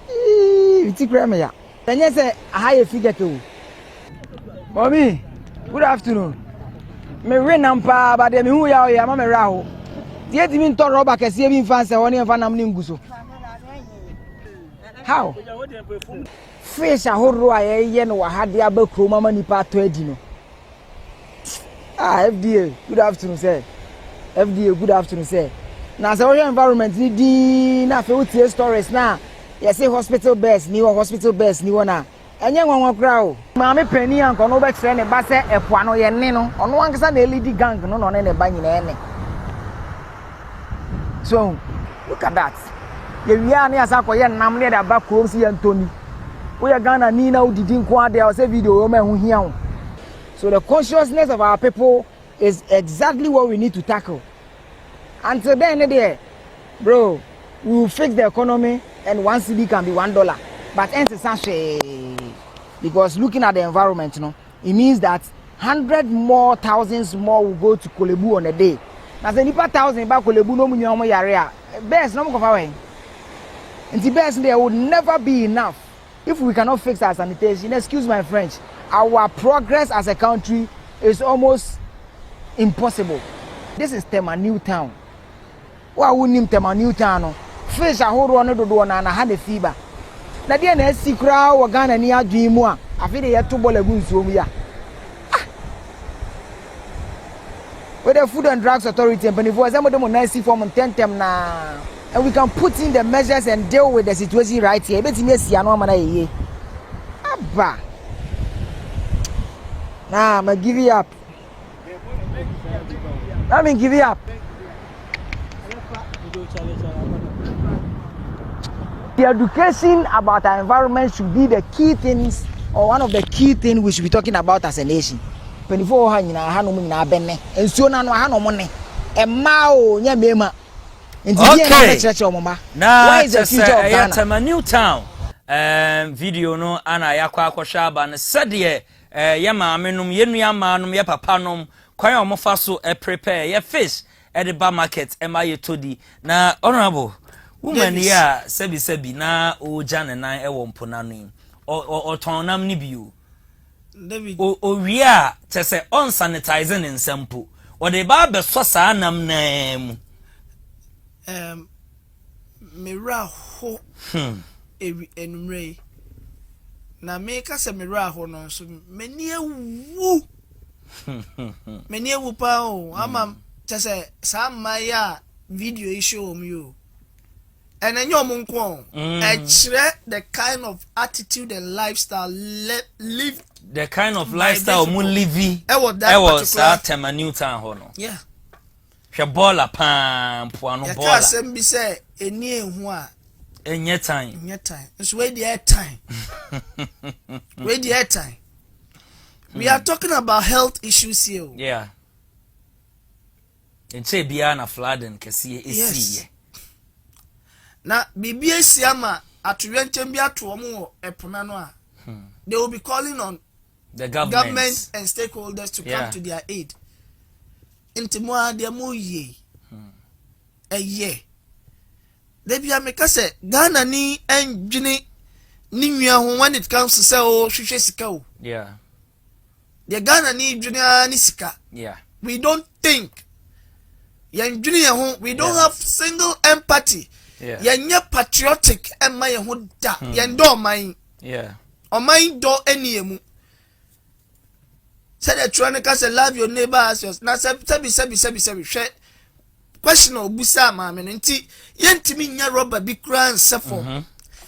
It's a crime, yeah. Then you say, a higher figure too. Mommy, good afternoon. Me ring nampa, but them who ya ya mama raho. Yet even to roba ke see bin fancy one and fanam ninguso. How? Fish a horro aye ye no ha de abakro mama nipa to adi no. Ah, FDA, good afternoon, sir. FDA, good afternoon, sir. Now, so your environment need na fe utie stories na. You say hospital beds, ni hospital beds ni na. Enye nwanwa kra o. Maame pani anko no be kire ne ba se epoa no ye ne no. Ono wankasa na elidi gang no no ne ba nyina ene. So, look at that. Ye wia na asa koye nam ne da ba krom si Anthony. We are Ghana ni na udidi nko ade o se video o ma hu hia ho. So the consciousness of our people is exactly what we need to tackle. Until then, bro, we will fix the economy and one cedi can be $1. But because looking at the environment, you know, it means that 100 more thousands more will go to Kolebu on a day. Now, the nipa 1,000 about Kolebu no munyo mo yarea. Best no mo kofa. And the best there would never be enough if we cannot fix our sanitation. Excuse my French. Our progress as a country is almost impossible. This is Tema Newtown. Wa wunim Tema Newtown. Fish a whole one do na had a fever. Na dia na sikra wo Ghana ni adwen mu a afi de yeto bola gu nsuo mu ya. With the Food and Drugs Authority and Benefo some of them na see form 10 na, and we can put in the measures and deal with the situation right here. Betimi asia no amana ye. Aba. Nah, I'm give it up. Let me give it up. The education about our environment should be the key things, or one of the key things we should be talking about as a nation. 24 hanyina hanu nyina benne. Ensuo na no hanu mo ne. Emma o nya mema. Okay. Now, why is the future of Ghana? Tema Newtown. Video no ana yakwa akwhwa aba ne sede ye maamenum ye nuamanum ye papanom kwan omofa so prepare ye fish at the bar market ema ye todi na honorable woman ya sebi na o jane nan e wo mpona no o tonam ni biu David o wia tese on sanitizing in sample o de ba be so sa nam na mu mera ho enumre na meka se mera ho no so meni ewu pa o ama tese sa maya video issue om you and enyo mo nko e kire the kind of attitude and lifestyle live the kind of lifestyle mo live e was Tema Newtown ho no yeah hwe bola pam poano bola ya ka sem bi se eni ehu a enye time it's where the air time we are talking about health issues here yeah enche bia na flooding kese esi na bibia siama atowentem bi ato mo epona no a they will be calling on the government and stakeholders to come to their aid intimo de mo ye Debia meka se Ghana ni endwene ni nwia ho when it comes to say o hwehwe sika o the Ghana ni dwene ni sika we don't think yendwene ye ho we don't have single empathy yenye patriotic emma ye ho da yendo oman do eniemu Said the Tronica say love your neighbor as yours. Now sebi share. Question of busa mama nti yentimi nya rubber bi kura nsefo.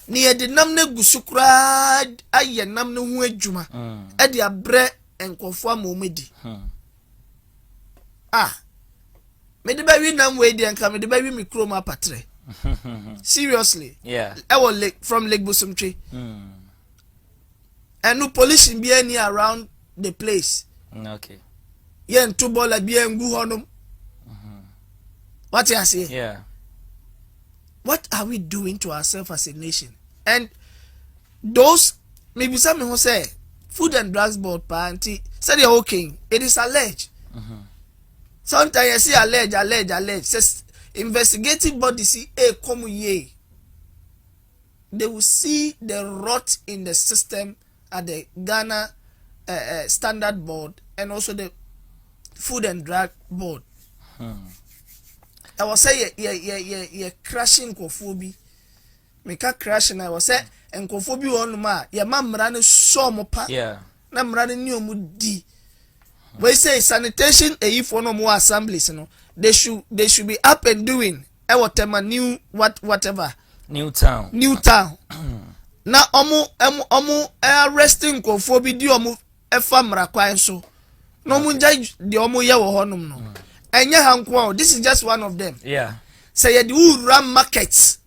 Ni ye de nam na gusu kura aye nam no ho adwuma. E de abre enkofo amomedi. Me de ba wi nam we de enka me de ba wi mikro ma patre. Seriously. Yeah. I was from Lake Bosomtwe. And no police be any around the place. Okay. Yen two ball be ngu honum. What you say? Yeah. What are we doing to ourselves as a nation? And those maybe some who say Food and Drugs Board party said they're okay. It is alleged. Sometimes you see alleged. Says investigative body see come ye. They will see the rot in the system at the Ghana Standard Board and also the Food and Drug Board. I was say ye crashing kofobi. Meka crashing I was say and kofobi on ma ye mamrane so mopa. Yeah. Na mrane ni omu di. We say sanitation if one more assemblies, you know, they should be up and doing. Whatever new whatever. New town. Na omu arresting kofobi di omu efa mrakwan so. No mu judge the omu ye wo honum no. Enya hankwa, this is just one of them. Yeah. Say ye di ram markets.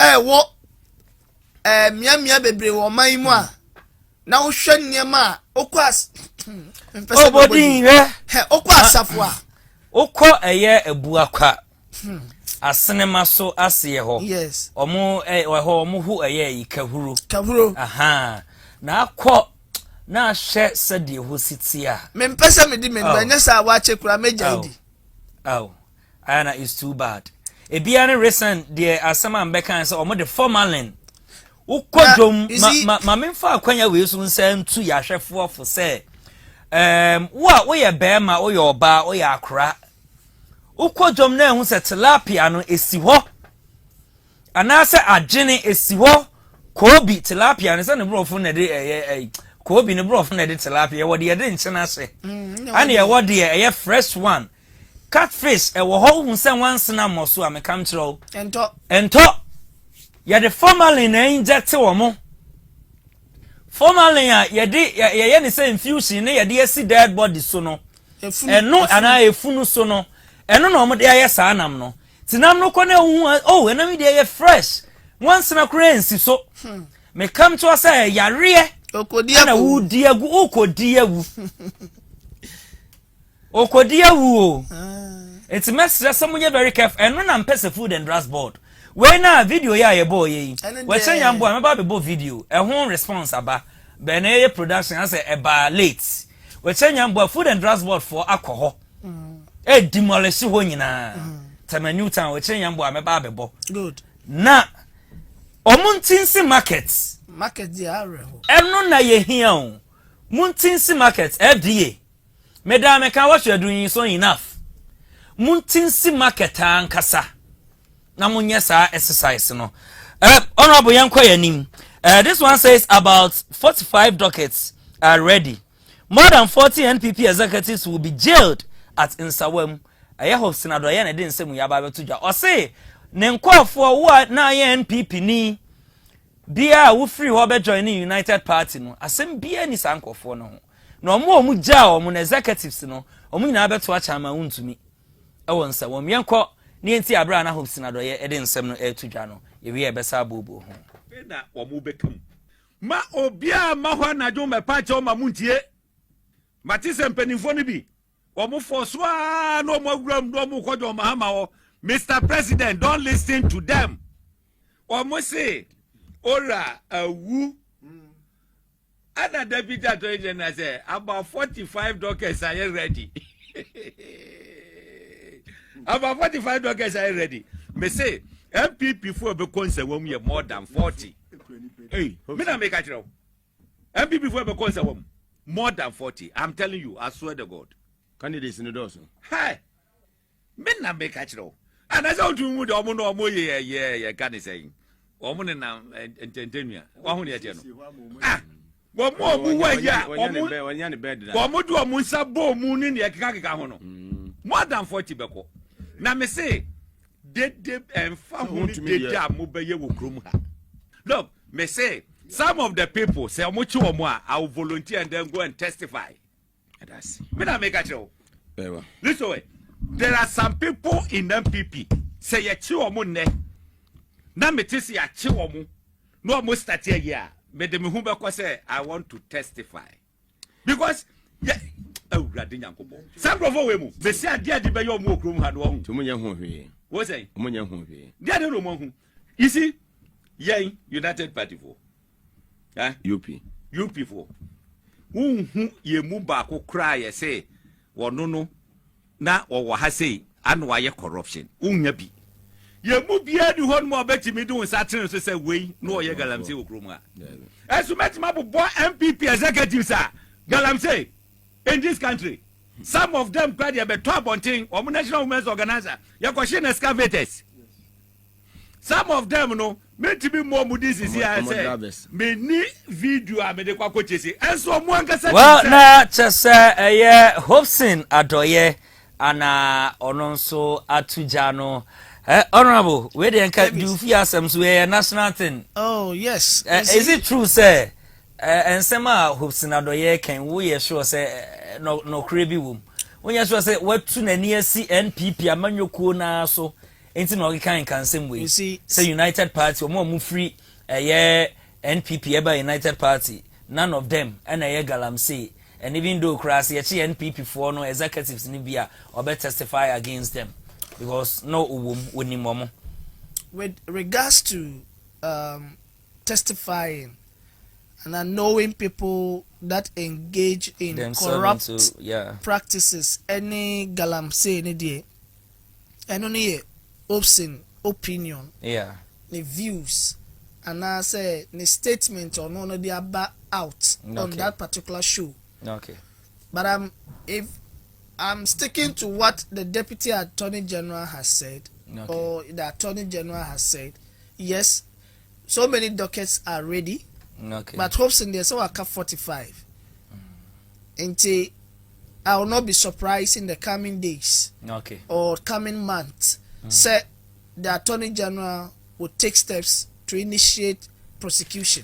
Wo mia bebre wo man mu a. Na wo hwe niema okwas. Obodin he okwas safwa. Okọ eye ebuakwa. Asenema so asiye ho. Yes. Omo omo hu eye ikahuru. Kahuru. Aha. Na akọ na hye sede ho sitia. Me mpesa me di me nya sa wa chekura meja idi. Ana is too bad. Ebia ne recent the asama mbeka say omo the formalin. Ukodom ma memfa akwanya we so nsa ntu ya hwefo fo say wo ye bema wo ye oba wo ye akra. Ukodom na ehu se tilapia no esi ho. Anase agene esi ho. Kobi tilapia ne se ne brofo na de kobi ne brofo na de tilapia wo de ye de nchena se. Ani ye wo de ye fresh one. Catfish wo ho hu se wanse na moso amekam kiro. Ento ya the formalin na inject wo mo. Formalin ya de ye ne say infusion na ye de asi dead body so no. Eno ana efunu so no. Eno no mo de aye sa nam no. Tinam no ko na hu enam de ye fresh. Once na currency so. Me come to us yare okodi na wu diagu okodi awu. Okodi awu. It's message someone very careful and no na mpese Food and Drugs Board. When na video ya ye boy yi. We say yambo am be bo video. E ho response aba. Be na ye production as e ba late. We say yambo Food and Drugs Board for alcohol. Demolish ho nyina. Tama new town we say yambo am be bo. Good. Na omuntinsi market di are. Eno na ye hia o. Muntinsi market FDA. Madam, can what you are doing so enough. Muntinsi market ankasa. Na munyesa exercise no. Honorable Yanko this one says about 45 dockets are ready. More than 40 NPP executives will be jailed at Insawam. I hope Senator Yan didn't say Muyaba to or say Nenko for what na NPP ni Bia wo free ho be joining United Party no. Asem bia ni sanko for no. No mu ja o mu executives no. Omu nyina beto acha ma untumi. Ewo nsa wo mienko ni enti abra na hope Senator ye ede nsem no etudwa no. Ye wi e besa bobo ho. Na wo mu bekam. Ma obia ma ho na dwo me pa che o ma muntie. Matise mpanimfo ni bi. Wo mu forso a no mo awuram no mo kwojo ma hama wo. Mr. President, don't listen to them. Wo mu say ora awu. Ana David Atoyena say about 45 dockets are ready. About 45 dockets are ready. Me say MPP for be concern when we more than 40. Hey, me na make a tell. MPP for be concern more than 40. I'm telling you, I swear to God. Candidates in the door. Hey, me na make a tell. And I don't do the omo no omo yeah can say. Omo na entertainer. Wa hu ne je no. Ah. Wo mo bu wa ya, wo mo do mo nsa bo mu ni ne keka ho no. More than 40 beko. Na me say de emfa hu ni de mo be ye wo krom ha. Look, me say some of the people say omochi omo a I will volunteer and then go and testify. That's me na make a show. Listen way. There are some people in MPP say ye chi omo ne. Na me tisi ya chi omo. No omo start here. Me de me hu be ko say I want to testify. Because yeah, oh rade nyankobo. Some of we mu. Be say ade ade be ye omo okrom ha no hu. Tumu nya hu hwe. What say? Omo nya hu hwe. Dia de no mo hu. You see? Yeah, United Party for. UP for. Who ye mu ba ko cry ye say wono no na wo ha say anu aye corruption. Unya bi. Ye mu bia du hon mo betimi du nsa tren so say we no ye galamsey okrom a. Esu metima bo MPP executives a galamsey in this country. Some of them grad ye be top on thing or national women's organizer. Ye question excavators. Some of them no me to be more Dizzi here say me ni video me de kwako chese enso mo ankasa. Well na chese Hobson Adoye ana ononso atuja no honorable we dey enka do fi asem so national thing. Oh yes. Is it true say ensema Hobson Adoye can we sure say no krebi wom. When sure say what to na ni asi NPP amanyoko na so ain't no can same way. You see, say United Party or more free NPP ever United Party. None of them and a galamsey. And even though crass NPP for no executives in Libya or better testify against them. Because no winning momo. With regards to testifying and knowing people that engage in then corrupt practices, any galamsey any day, and only opinion, the views, and I say the statement or none of the about out on that particular show. Okay. But if I'm sticking to what the Deputy Attorney General has said, or the Attorney General has said, yes, so many dockets are ready. But hopes in there so I cap 45. Until I will not be surprised in the coming days or coming months. Say the Attorney General will take steps to initiate prosecution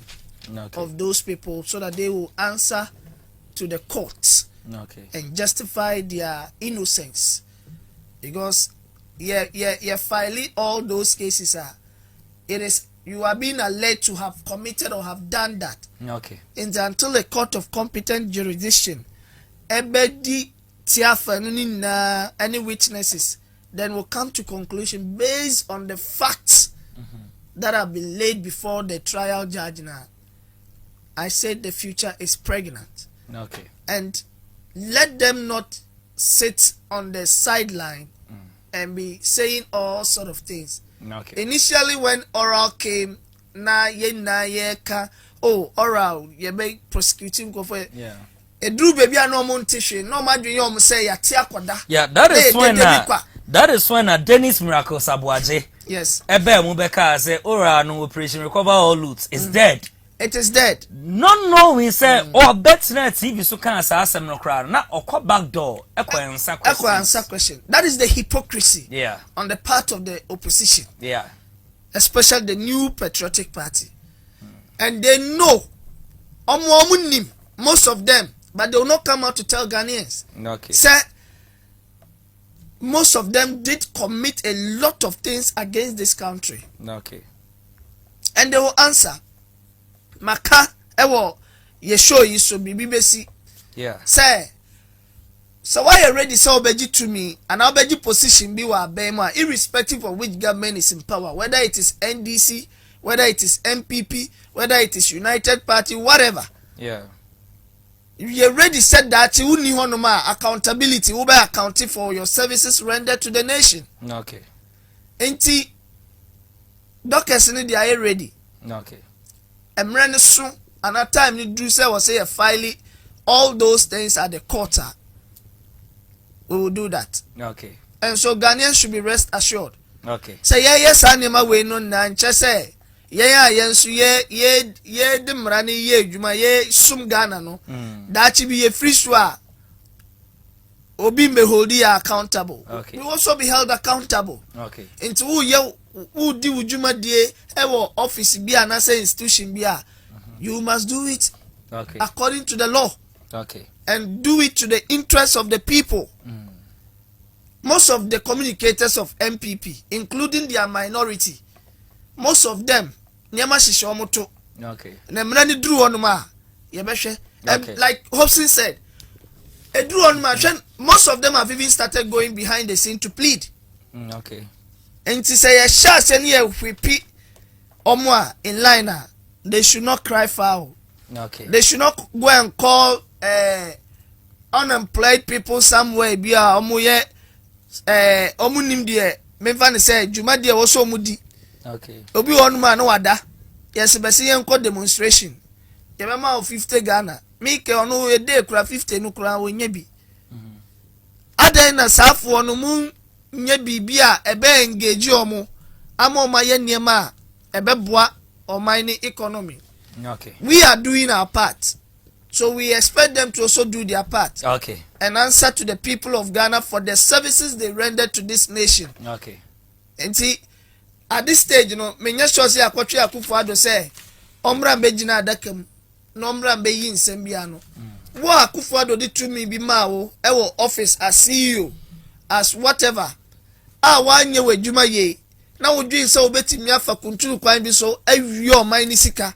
of those people so that they will answer to the courts and justify their innocence. Because filing all those cases it is you are being alleged to have committed or have done that. Until a court of competent jurisdiction any witnesses then will come to conclusion based on the facts that have been laid before the trial judge. Now I said the future is pregnant. And let them not sit on the sideline and be saying all sort of things. Initially when oral came, oral ye be prosecuting go for Edru baby no montishe no madwen yom say ya ti akoda. Yeah, that is when Dennis Miracle Sabuaje. Yes. Ebe mu beka say oral no operation recover all loot is dead. It is dead. Not knowing say or bet na TV so can say asem no kra na okọ back door answer question. That is the hypocrisy on the part of the opposition. Especially the New Patriotic Party. And they know most of them, but they will not come out to tell Ghanaians. Say most of them did commit a lot of things against this country. And they will answer. Maka ewo ye show you so BBC. Say so why you ready so obeji to me and obeji position be wa bema irrespective of which government is in power, whether it is NDC, whether it is MPP, whether it is United Party, whatever. You already said that you need accountability, you be accounting for your services rendered to the nation. Enti doctors need they are ready. Emre so another time you do say was say file all those things at the quarter. We will do that. And so Ghanaians should be rest assured. Say yes anima we no na nche say yeah yensu ye de mrani ye adwuma ye sum Ghana no da chi bi ye free so a obi me hold you accountable. We also be held accountable. Into who di wujuma die ewo office bi anase institution bi a you must do it according to the law. And do it to the interest of the people. Most of the communicators of MPP, including their minority, most of them nyama shishomoto. Na mrani drew on ma yebeshe. Like Hobson said, most of them have even started going behind the scene to plead. And to say a shot and here we repeat omwa in line, they should not cry foul. They should not go and call unemployed people somewhere be a omuye omunim die memfa say juma die wo so mudi. Obi won ma no wada. Yes be say enko demonstration. Ye be ma 50 Ghana. Me ke onu e dey kura 50 no kura wo nya bi. Adan na safo no mu nya bibia ebe engage omo ama o ma ye niema ebe boa o mine economy. We are doing our part. So we expect them to also do their part. And answer to the people of Ghana for the services they rendered to this nation. And see, at this stage, you know, menya sure say akwatwe Akufo-Addo say, omra mbejina adakam, no omra mbeyi nsembiano. Wo Akufo-Addo di to me bi ma wo, ewo office as CEO, as whatever. Wanye we juma ye. Na wo dwi say obetimi afa kunturu kwan bi so awie o man ni sika.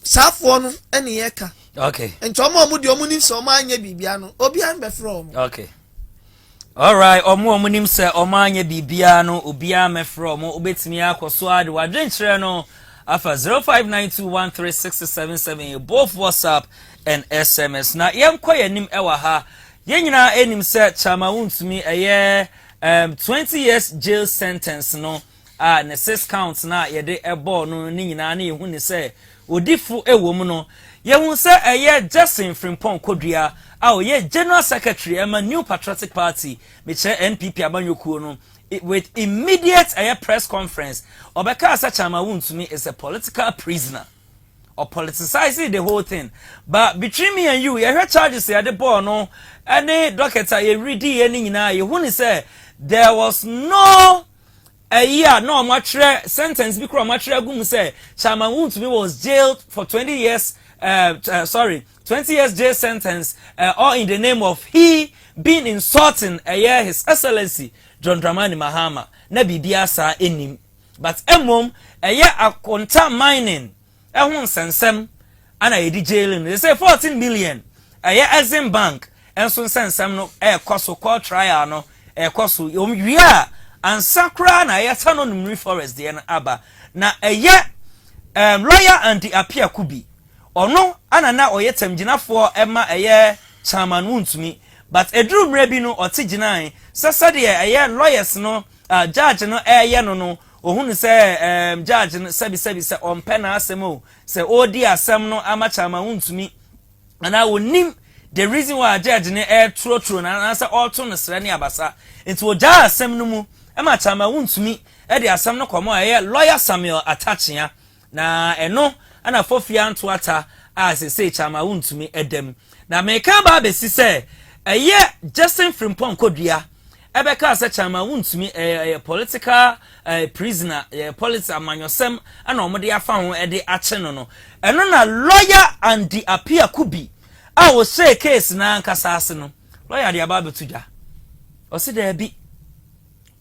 Safo no ene yeka. And omo di omo nim so omo anya bibia no obi an be from. All right, omo nim se omo anya bibia no obi an me from obetimi akoso ade wadwenkyere no afa 0592136677 both WhatsApp and SMS. Na yemkɔ yanim ewa ha yenyina enim se chama wuntumi eye 20 years jail sentence no ne 6 counts na yede ebo no ni nyina na yehu ne se odifu ewo mu no yehu se eye Justin Frimpong Kodua ye General Secretary ema New Patriotic Party meche NPP abanyokuo no with immediate press conference obeka asa chama wuntumi is a political prisoner or politicizing the whole thing. But between me and you heard charges at the board no any doctor ye ready any na you who say there was no a year no much sentence because much gum say Chama Wuntumi was jailed for 20 years 20 years jail sentence all in the name of he being insulting his excellency John Dramani Mahama na bibia sa enim but emom akonta mining ehun sensem ana yedi jailing they say 14 million Exim Bank enso sensem no koso court trial no koso wia ansakra na yeta no numri forest de na aba na lawyer and the appear kubi ono ana na oyetamginafo ema Chairman Wuntumi but edru mrebi no otiginan sasa de lawyers no judge no no ohun say judge no sabi say on pen asemo say odi asem no ama Chairman Wuntumi ana wonim the reason why judge ne true na answer all to no sra ne abasa into oja asem no mu ema Chairman Wuntumi de asem no komo lawyer Samuel Atachia na eno ana fofia ntoata as say Chairman Wuntumi edem na meka ba be si say Justin Frimpong Kodua ebeka as Chairman Wuntumi political prisoner political amanyosem ana omode afa ho de ache no eno na lawyer and the appear kubi wo say case na nkasa ase no lawyer de aba betuja o se there bi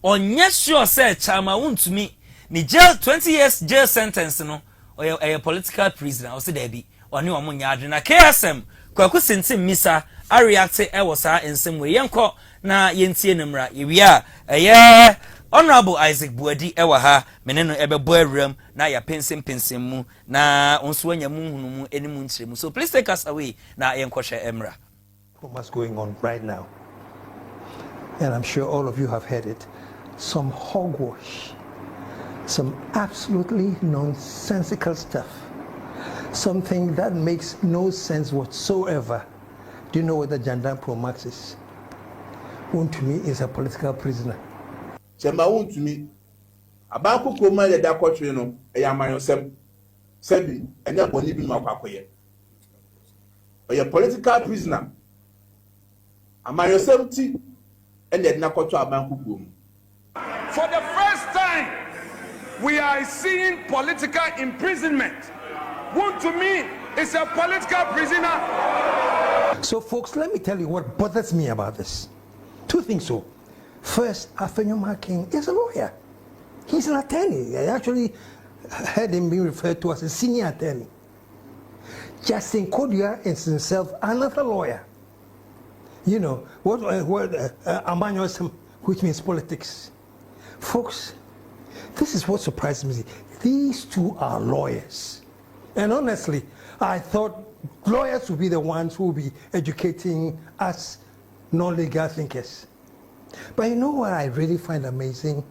onye sure say Chairman Wuntumi ni jail 20 years jail sentence no a political prisoner o se there bi oni omunya ade na KSM kwaku sinti misa a react was ensem we yenko na yentie nemra yewia honorable Isaac Buadi ewa ha meneno ebebo awram na ya pensem mu na onso anya mu hunu mu enimu nkyeremu so please take us away na yenko hwe emra what's going on right now, and I'm sure all of you have heard it, some hogwash, some absolutely nonsensical stuff, something that makes no sense whatsoever. Do you know what the Jandan Pro Max is? Wuntumi is a political prisoner. Chema Wuntumi Abanku Kuma the Dakotrino, a Yamayo Sebi, and then one living Makakoye. Or your political prisoner. Amayo 70 and then Nakoto Abanku Kuma. For the first time, we are seeing political imprisonment. Who to me is a political prisoner. So, folks, let me tell you what bothers me about this. Two things so. First, Afenyo King is a lawyer. He's an attorney. I actually heard him being referred to as a senior attorney. Justin Kodia is himself another lawyer. You know, Amanyosem, which means politics. Folks, this is what surprised me. These two are lawyers. And honestly, I thought lawyers would be the ones who will be educating us non-legal thinkers. But you know what I really find amazing?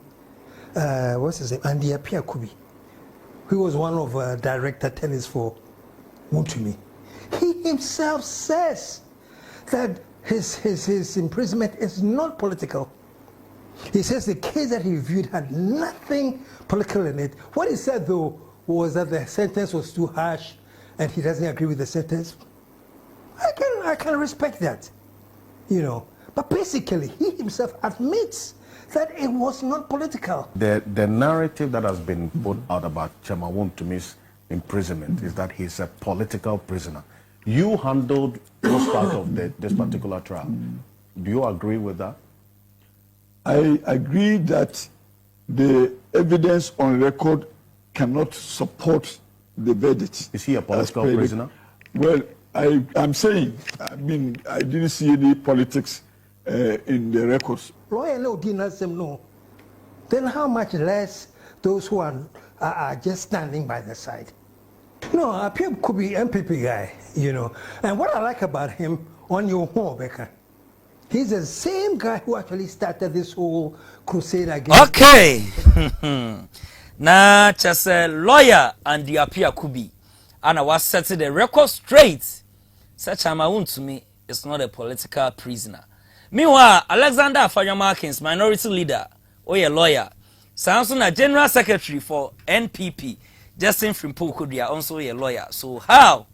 What's his name? Andy Apia Kubi, who was one of director tennis for Muntumi. He himself says that his imprisonment is not political. He says the case that he reviewed had nothing political in it. What he said, though, was that the sentence was too harsh and he doesn't agree with the sentence. I can respect that, you know. But basically, he himself admits that it was not political. The narrative that has been put out about Chema Wuntumi's imprisonment is that he's a political prisoner. You handled this part of this particular trial. Do you agree with that? I agree that the evidence on record cannot support the verdict. Is he a political prisoner? Well, I'm saying, I mean, I didn't see any politics in the records. Lawyer no didn't say no. Then how much less those who are just standing by the side? No, Apia could be MPP guy, you know. And what I like about him on your home, Becca, he's the same guy who actually started this whole crusade against. Okay. Na just a lawyer and the Apia Kubi. And I was setting the record straight. Such amount to me is not a political prisoner. Meanwhile, Alexander Afanya-Markins, minority leader, or a lawyer, Samson, a general secretary for NPP, Justin Frimpo they are also a lawyer. So how?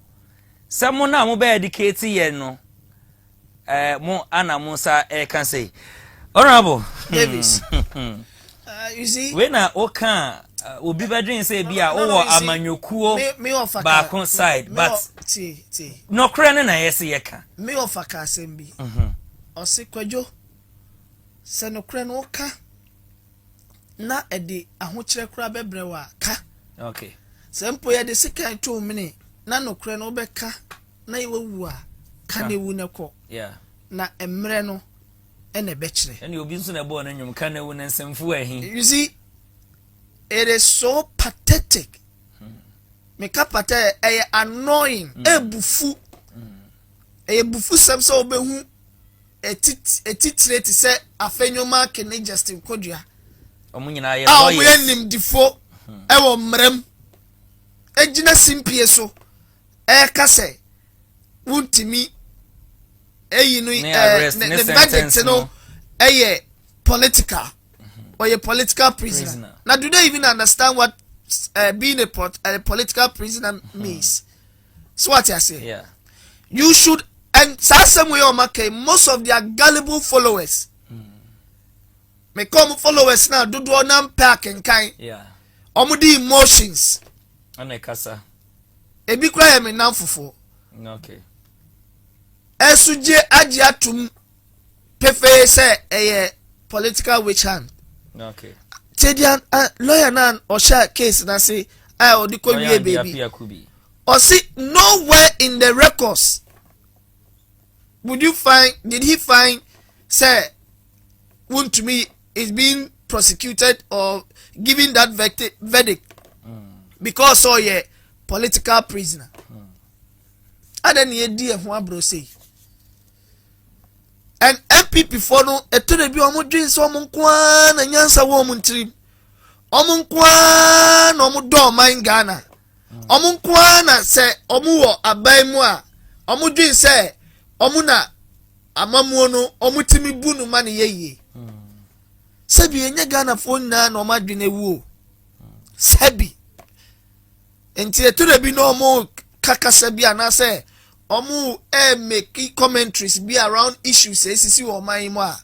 Someone now more educated, you know, more Anna Musa can say, Honorable Davis. You see, when I oka will be better say be a over amanyokuo back on side, but no cranny na yesi yeka. Me offer Kasembi. Ose kwadwo se no kre no ka na ede ahokyere kura bebrewa ka. Okay. Se mpo ye de sekan 2 minute na no kre no be ka na yewu a ka na ewu ne ko. Yeah. Na emre no ene be kire. And you be so na bo na nwum ka na ewu na nsemfu ahin. You see, it is so pathetic. Me ka pate annoying. Ebufu. Ebufu sem so obehu etitire ti se Afenyo Markins Justin Kodua omunyina ye lawyers omuyenim difo ewo mrem ejina simpie so ka se wuntimi eyinu the verdict no political or a political prisoner. Now do they even understand what being a political prisoner means? So what I say? Yeah. You should. And some way most of their gullible followers may come followers now do nam pack and kind. Yeah. Omudi emotions. Ane kasa. Ebi kwa me now for. Okay. Esuje ajiatum pefe say political witch hunt. Okay. Tedian lawyer nan or share case na say odiko wie baby. Or see nowhere in the records did he find say Wuntumi is being prosecuted or giving that verdict because political prisoner. And then he did one bro say. And MPP for no etone bi omo dwen so omo kwa na nyansa wo omo ntrim. Omo kwa na omo do man Ghana. Omo kwa na se omo wo aban mu a omo dwen se omo na amamuo no omo timi bu no ma ne yeye. Sebi enye Ghana fo na omo adwen ewu. sebi enti eture bi no mo kakasa bi anase omu make commentaries be around issues esisi wo man mu a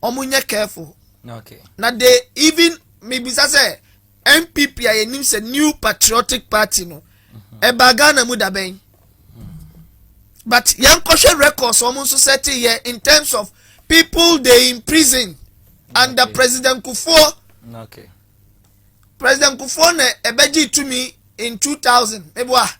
omu nye careful. Okay. Na they even maybe say MPP a yenim say New Patriotic Party no e bagana mu da ben. But young question records almost set here in terms of people they imprison under President Kufuor. Okay. President Kufuor ne ebeji to me in 2000.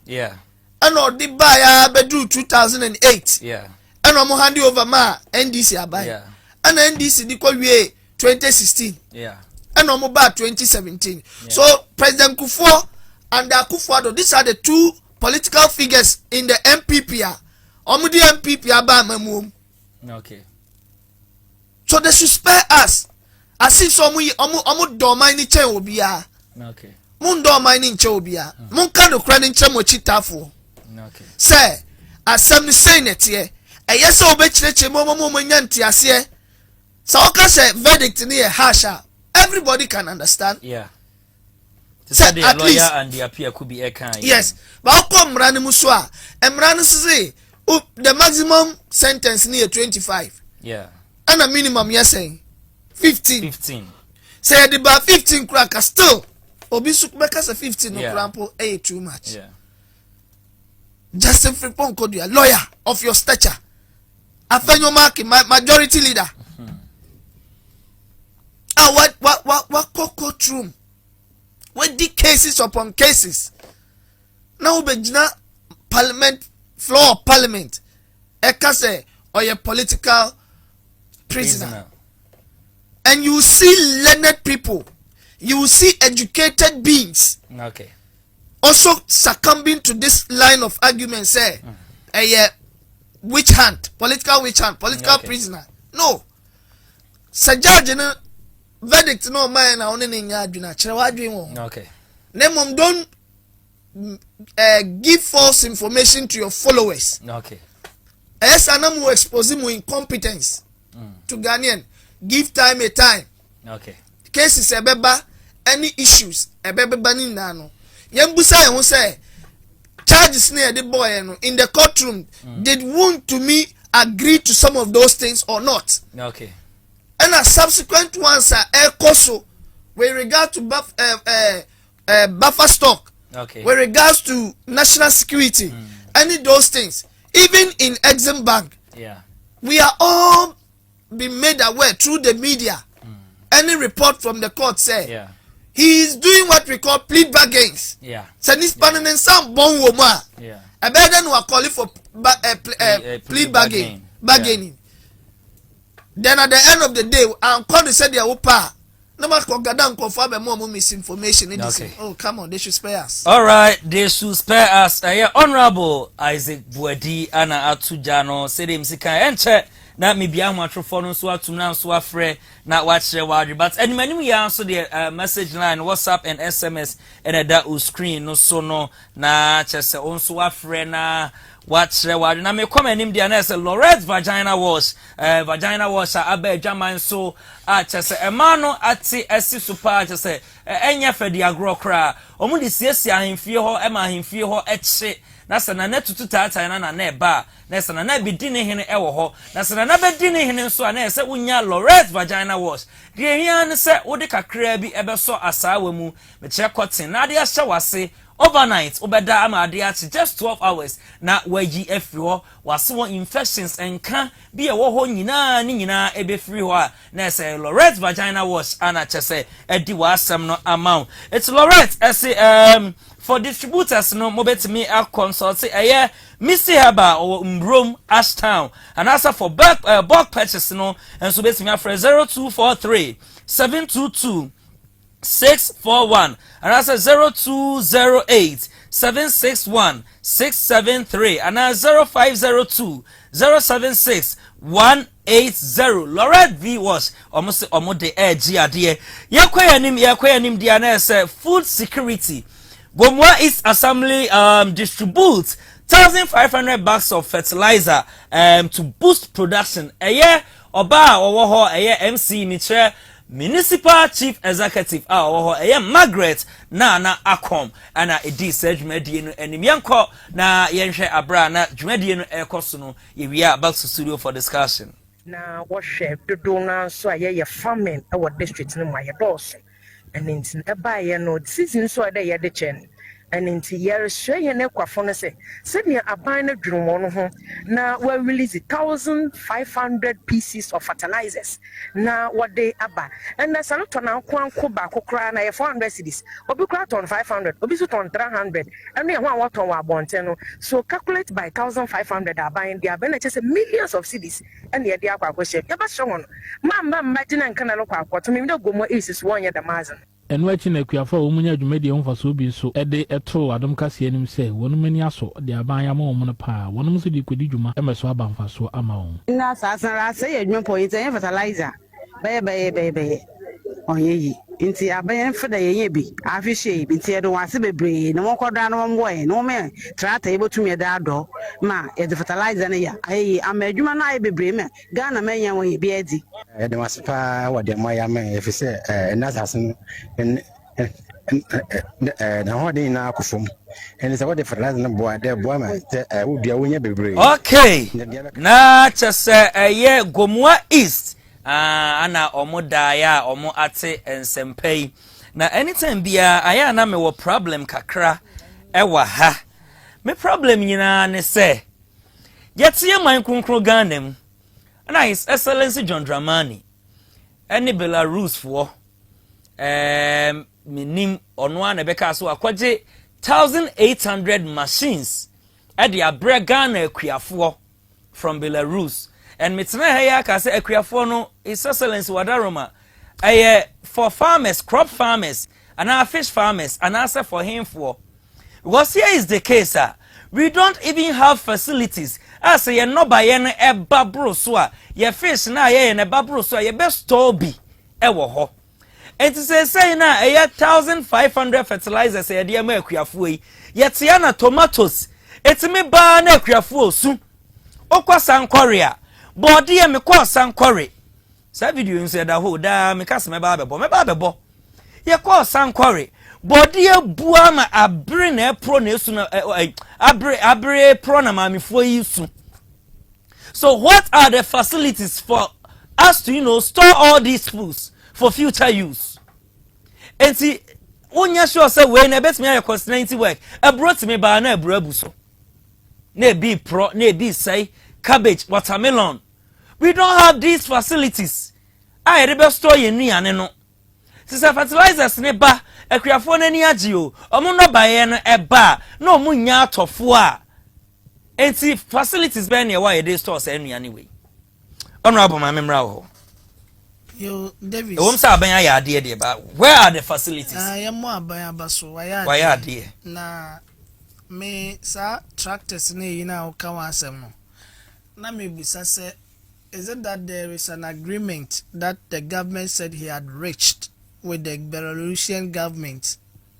Yeah. And or the buyer bedu 2008. Yeah. And omo hand over ma NDC abai. Yeah. And NDC di ko wie 2016. Yeah. And omo ba 2017. Yeah. So President Kufuor and Akufo-Addo, these are the two political figures in the MPP. Omo di MPP aba mamum. Okay. So they should spare us. As if so omo do mine chen obia. Okay. Mun do mine chen obia. Mun ka do kra chen mo chitafo. Okay. Say asem ni say net here. Eye se obekireke mo nya ntiase. So okay say verdict ni e harsher. Everybody can understand. Yeah. Say The at lawyer least and the appear could be a kind. yes. But come mrani muswa. Mrani say the maximum sentence near 25. Yeah. And a minimum yes saying 15. 15. Say the bar 15 cracker still. Obi sukbeka 15 no Yeah. crampo too much. Yeah. Justin Frimpong Kodia, lawyer of your stature. Afenyo Maki, my majority leader. What courtroom? What the cases upon cases? Now Bejina Parliament floor of Parliament. Ekase or your political prisoner. And you see learned people. You see educated beings. Okay. Also succumbing to this line of argument say witch hunt, political prisoner. No. Sir Judge no verdict no man na only nya adwuna kire wadwen wo. Okay. Nemom don't give false information to your followers. Okay. Yes, anamu expose mu incompetence to Ghanaian. Give time a time. Okay. Cases ebeba any issues ebeba ni nano. Yembusa who say charges near the boy in the courtroom did want to me agree to some of those things or not. Okay. And a subsequent ones are also with regard to buffer stock. Okay. With regards to national security, any those things, even in Exim Bank, yeah, we are all being made aware through the media. Any report from the court say, yeah, he is doing what we call plea bargains. Yeah. So this panel and some bon woman. Yeah. A better who are calling for plea bargaining. Yeah. Then at the end of the day, I'm calling to say they are opa. No matter what God confirm more misinformation. Okay. Oh come on, they should spare us. All right, they should spare us. Honorable Isaac Buedi ana atujano say them sika enche na me bia homatrofo no so atum na so afre na watchre wadi but anyway we answer the message line WhatsApp and SMS and that screen no so no na chese on so afre na watchre wadi na me comment him dia na say Lorette vagina wash abe jaman so chese emano ati esi super chese enya fedi agro kra omu di siesie ahemfie ho ema ahemfie ho eche na sana na tutu tata na na eba na sana na bedi ne hene ewo ho na sana na bedi ne hene nso na ese unya Lorette vagina wash de hia ne se wode kakra bi ebeso asawa mu me che cotton na de ahye wase overnight obeda ama ade achi just 12 hours na waji efri ho wase won infections enka bi e wo ho nyina ni nyina ebe free ho a na ese Lorette vagina wash ana chese edi wasam no amount it's Lorette ese for distributors no mobetimi a consult Missy Haba or Mbrom Ashtown and also for bulk purchase no and so betimi afre 0243 722 641 and also 0208 761 673 and 0502 076 180 Lorette V was almost the edge ade yakwayanim dia na say food security Bomwa East Assembly distributes 1,500 bags of fertilizer to boost production. Oba owo ho MC Mitre municipal chief executive Margaret na akom ana edi sedwumadie no enimianko na yenhwe abra na dwumadie no ekoso no yewia back to studio for discussion. Na worship do na so aye farming our district no my boss and in eba ye no season so dey ye de chen and in year share ye na kwafo no say senior aban na dwumo no ho na we release 1,500 pieces of fertilizers na what they aba and na saloto na kwanko ba kokra na ye 400 cedis obi kra ton 500 obi so ton 300 and ye ho waton wa bonte no so calculate by 1,500 aban they aban just millions of cedis and ye dey akwa kwese ye ba so no mamba imagine nka na lokwa akwato me dey gomo aces one ye the mazen eno achi na kuafa wo munya dwumadi ho faso bi so ede eto adom kase anim se wonu mani aso de aban ya ma wo no pa wonu so de kodi dwuma emeso aba mfaso ama wo na sasara say edwuma point e fertilizer be oyeyi inti aban feda ye bi afihye bi ti edo wase bebre na wonkoda na wonboy no me trata e botumi da ado ma e fertilizer na ya ayi ama edwuma na ayi bebre me Ghana menya wo ye bi adi e de wasepa wo de moya me efise na sasen na ho de na akofom and so what the fertilizer na boa de boa ma wo bia wonya bebre okay na chese ye Gomua East ana omoda ya omo ate ensempei na anytime bia aya na me wo problem kakra ewa ha me problem nyina ne se yetie man konkro Ghana mu na His Excellency John Dramani ene Belarus fo minim ono ana beka so akwaje 1,800 machines at the abre Ghana akuafo from Belarus. And mitna heya ka se akuafo no His Excellency Wadaroma for farmers, crop farmers, and fish farmers, and also for him for. Because here is the case, we don't even have facilities. As ye no buy any babro so ye fish na ye ne babro so ye best store bi ewo ho. And to say na 1,500 fertilizers ye de ma akuafo yi. Ye tia na tomatoes. Etimi ba na akuafo su. Okwa Sankoria. Body e me kwa Sankore. Sa video nso da ho da me kase me ba bebo. Ye kwa Sankore. Body e bua ma abre na pro na esu na abre pro na mamifo yi su. So what are the facilities for us to store all these foods for future use? And see onya sure say we na bet me ya constituency work. E brought me ba na abu so. Na be pro na be say cabbage, watermelon. We don't have these facilities. I rebe store ye nuane no. Sisa fertilizers ne ba akuafo na ni agi o. Omo no ba ye no eba na omo nya atofo a. Enti facilities be na ye wa ye dey store say nuane we. Honorable my memra ho. Yo Davis. Wom sa aban ya ade de ba. Where are the facilities? Ya mo aban abaso wa ya ade. Na me sa tractors ne yi na o ka wa asem no. Na me bisa say is it that there is an agreement that the government said he had reached with the Belarusian government?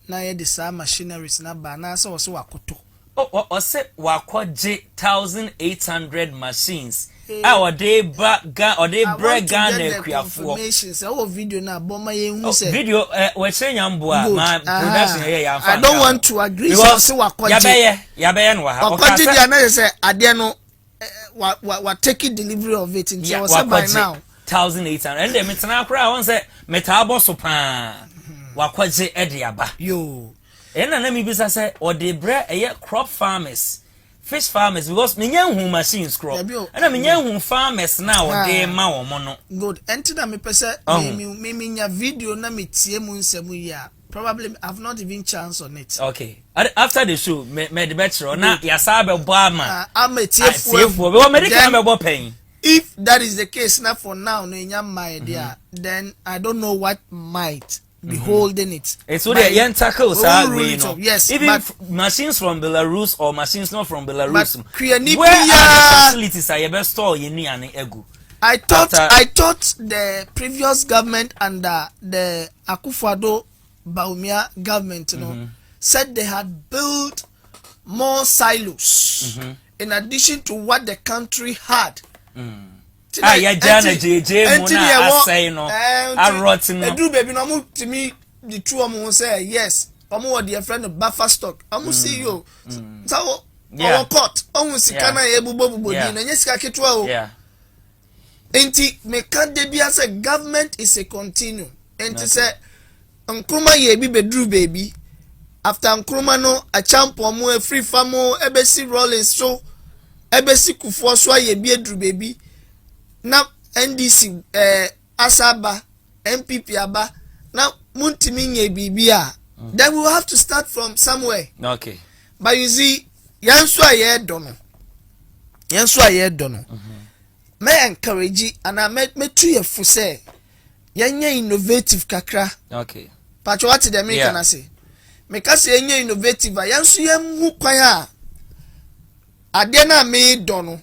Na ye the same machineries na ba na so wakoto. O se wakoje 1,800 machines. Our day back or day break Ghana kuafo. Say video na boma ye hu say. Video we say nyamboa my production here ya I don't want to agree say wakoje. Ya be no ha. Wakoje dia na say ade no what taking delivery of it in so by now 1,800 and them tena kra won say metabo so pa wakwaje ediaba yo ena na mi bisa say o de bre crop farmers fish farmers because menya hu machines crop and menya hu farmers now o de ma wo mo no good enti na me pese me nya video na me tie mu nsemu ya probably I've not even chance on it. Okay. After the show, me the better na ya sabe boama. I'm a TF4. We medical me bo pain. If that is the case now for now no nya my idea, then I don't know what might be holding it. It's what the yen tackle we know. Yes, even machines from Belarus or machines not from Belarus. Where are the facilities are you best store you need an ego? I thought the previous government under the Akufo-Addo Bawumia government said they had built more silos in addition to what the country had. ya jana JJ mu na asai no arot no edru baby no mu timi the two omo say yes omo wo their friend buffer stock omo see you so our court omo sika na ebubo di na nyesika ketwa o enti me kan de bia say government is a continue enti say nkruma ye bi bedru baby after nkruma no a champion mo a free famo ebesi rolling so ebesi kufo so ye bi edru baby na NDC asaba MPP aba na muntimi nye bibia then we will have to start from somewhere. Okay, but you see yanso aye dono me encourage and I me tu ye fu say yenye innovative kakra. Okay, pacho what the me can say me ka say yenye innovative yanso yem hu kwan a ade na me dono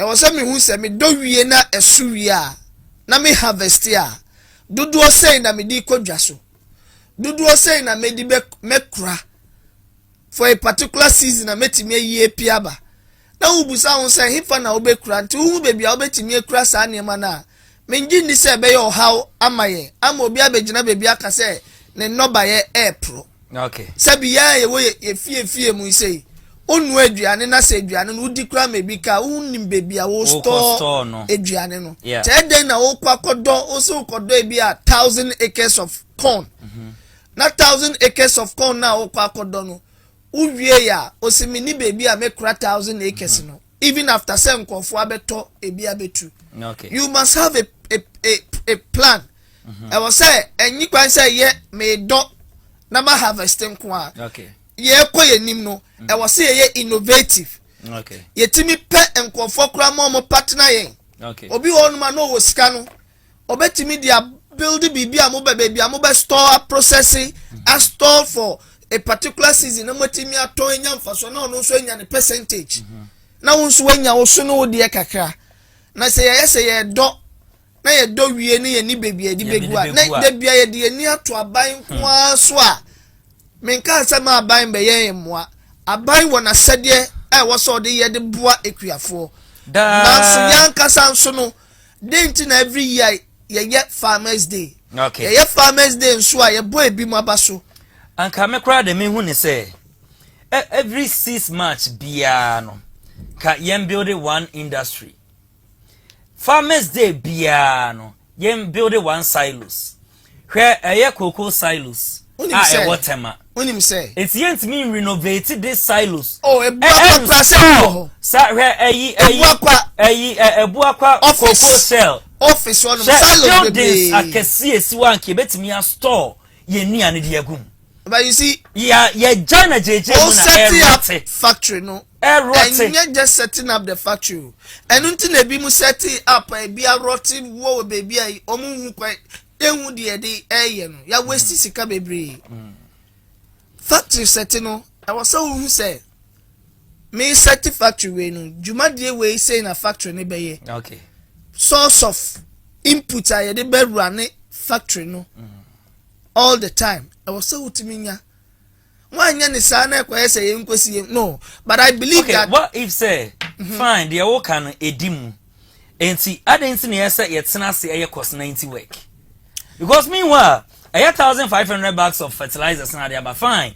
e was me hu say me do wie na esu wie a na me harvest a dodo say na me di kodwa so dodo say na me di mekura for a particular season na metimi yie piaba na ubusa won say hifa na obekura nti hu bebi a obetimi ekura sa niema na menji ni say be yo how amaye ama obi abegina bebi aka say ne noba ye pro. Okay, sabi ya ye wo ye fie mu say onu aduane na say aduane no udi kura mebi ka unim bebi a wo store aduane no teden na wo kwakodo o so kodo ebi a 1,000 acres of corn. Na 1,000 acres of corn na wo kwakodo no uwie ya osimini bebi a mekura 1,000 acres no even after say nkofo abeto ebi abetu. Okay, you must have a plan. I was say enyi kwan say ye me do na ma harvesting kwa. Okay, ye koye nim no I was say ye innovative. Okay, ye timi pe nkofo kura mo partner yen. Okay, obi wonu ma no wo sika no obetimi dia build bibi a mo baby a mo be store processing a store for a particular season na motimi ato enya mfaso na ono so enya ne percentage na won so enya wo so no wo de kakra na say ye do na ye do wie ne ye ni baby edi begu a na de bia ye de ni ato aban kwa so a menka asema aban be ye moa aban wona sede wo so de ye de boa ekuafo na so yanka sanso no denti na every year ye farmers day. Okay, ye farmers day nso a ye boy bi mo abaso anka me kra de me hu ne say every 6 months bia no ka yem build one industry. Farmers day bia no yem build one silos where eye cocoa silos e whatever unim say it's yet me renovate this silos. Oh, e bua sa where ebuakwa cocoa shell office one silos this akesi esiwa nke betimi a store ye ni ane de agum. But you see ye China JJ na factory no and you just setting up the factory and until na bi mu setting up e bia rotting wo baby ai omu hu kwan ehu de eye no ya waste sika bebre factory setting no I was so who say me set factory we no juma de we say na factory ne be ye. Okay, source of input a ye de be run factory no all the time. I was so utiminya wanya ni sana kwa say ye nkosi no but I believe that what if say fine the wo kan edimu enti adensi na yesa yetena se eye cost 90 work because meanwhile 1,500 bags of fertilizers na there but fine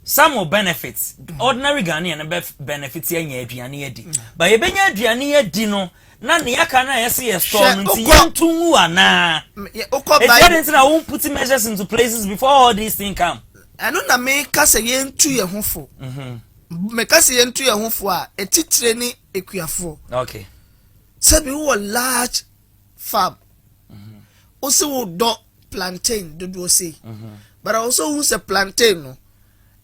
some will benefit ordinary Ghanaian benefit nya aduane edi but ye benya aduane edi no na ne yaka na yesi ye store nti yentu ana it's na won put measures into places before all these things come. I know na me ka se yentu ye hofo me ka se yentu ye hofo a etitire ni ekuafo. Okay, sabi wo large farm also wo do plantain do say but also who say plantain no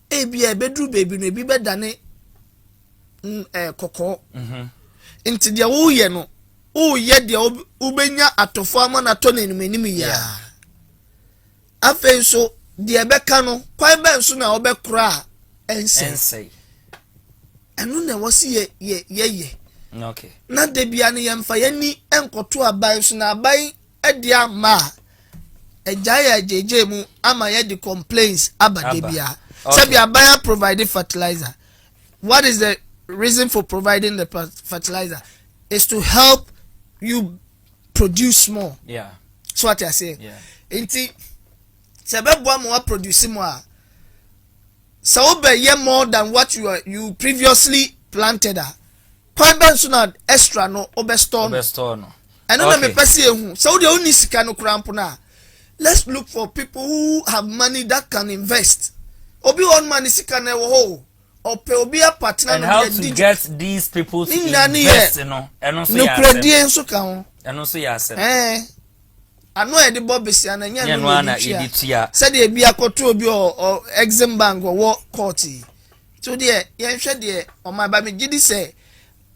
e bia bedru baby no bi bedane koko inti dia wo ye no o ye dia ubenya atofo ama na to nenim ya afen so dia beka no kwan ben so na obekura ense enu na wo si ye okay na de bia ne yemfa yani enkoto aban so na aban edi ama ejaya jeje mu ama ye the complaints abade bia sabi aban provide fertilizer. What is the reason for providing the fertilizer? Is to help you produce more. Yeah. So what I say. Yeah. Inti sebebwa mo produce more. So be ye more than what you previously planted. Kwan so na extra no obestore no. And na me pese ehu. So the only sika no krampo na. Let's look for people who have money that can invest. Obi on money sika na wo ope obi a partner and how to get these people to invest, you know. And also ano e de bobesi ana nya no editia said e bia koto obi o exim bank wo court so de yen hwe de o ma ba me gidi say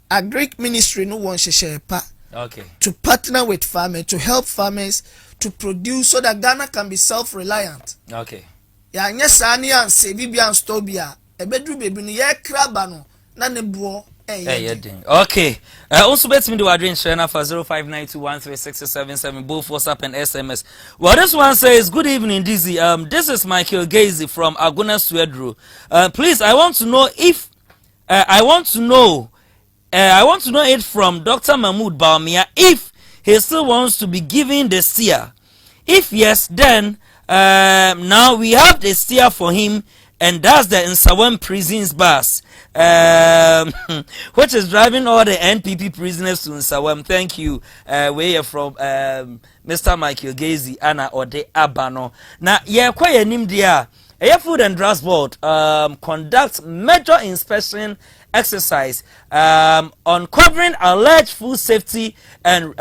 agric ministry no won hwehwe pa to partner with farmers to help farmers to produce so that Ghana can be self-reliant. Ya nya sani an se bibia an store bia ebedru bebi no ye kraba no na ne bo okay. Also bet me do address share for 0592136677 both WhatsApp and SMS. Well, this one says, good evening, Dizzi. This is Michael Gazy from Aguna Swedru. Please, I want to know if I want to know it from Dr. Mahmoud Baumia if he still wants to be giving the steer. If yes, then now we have the steer for him, and that's the Nsawam prisons bus, which is driving all the NPP prisoners to Nsawam. Thank you. We are from Mr. Michael Gazy, Anna Ode Abano. Now, quite a name there. Air Food and Drugs Board conducts major inspection exercise on covering alleged food safety and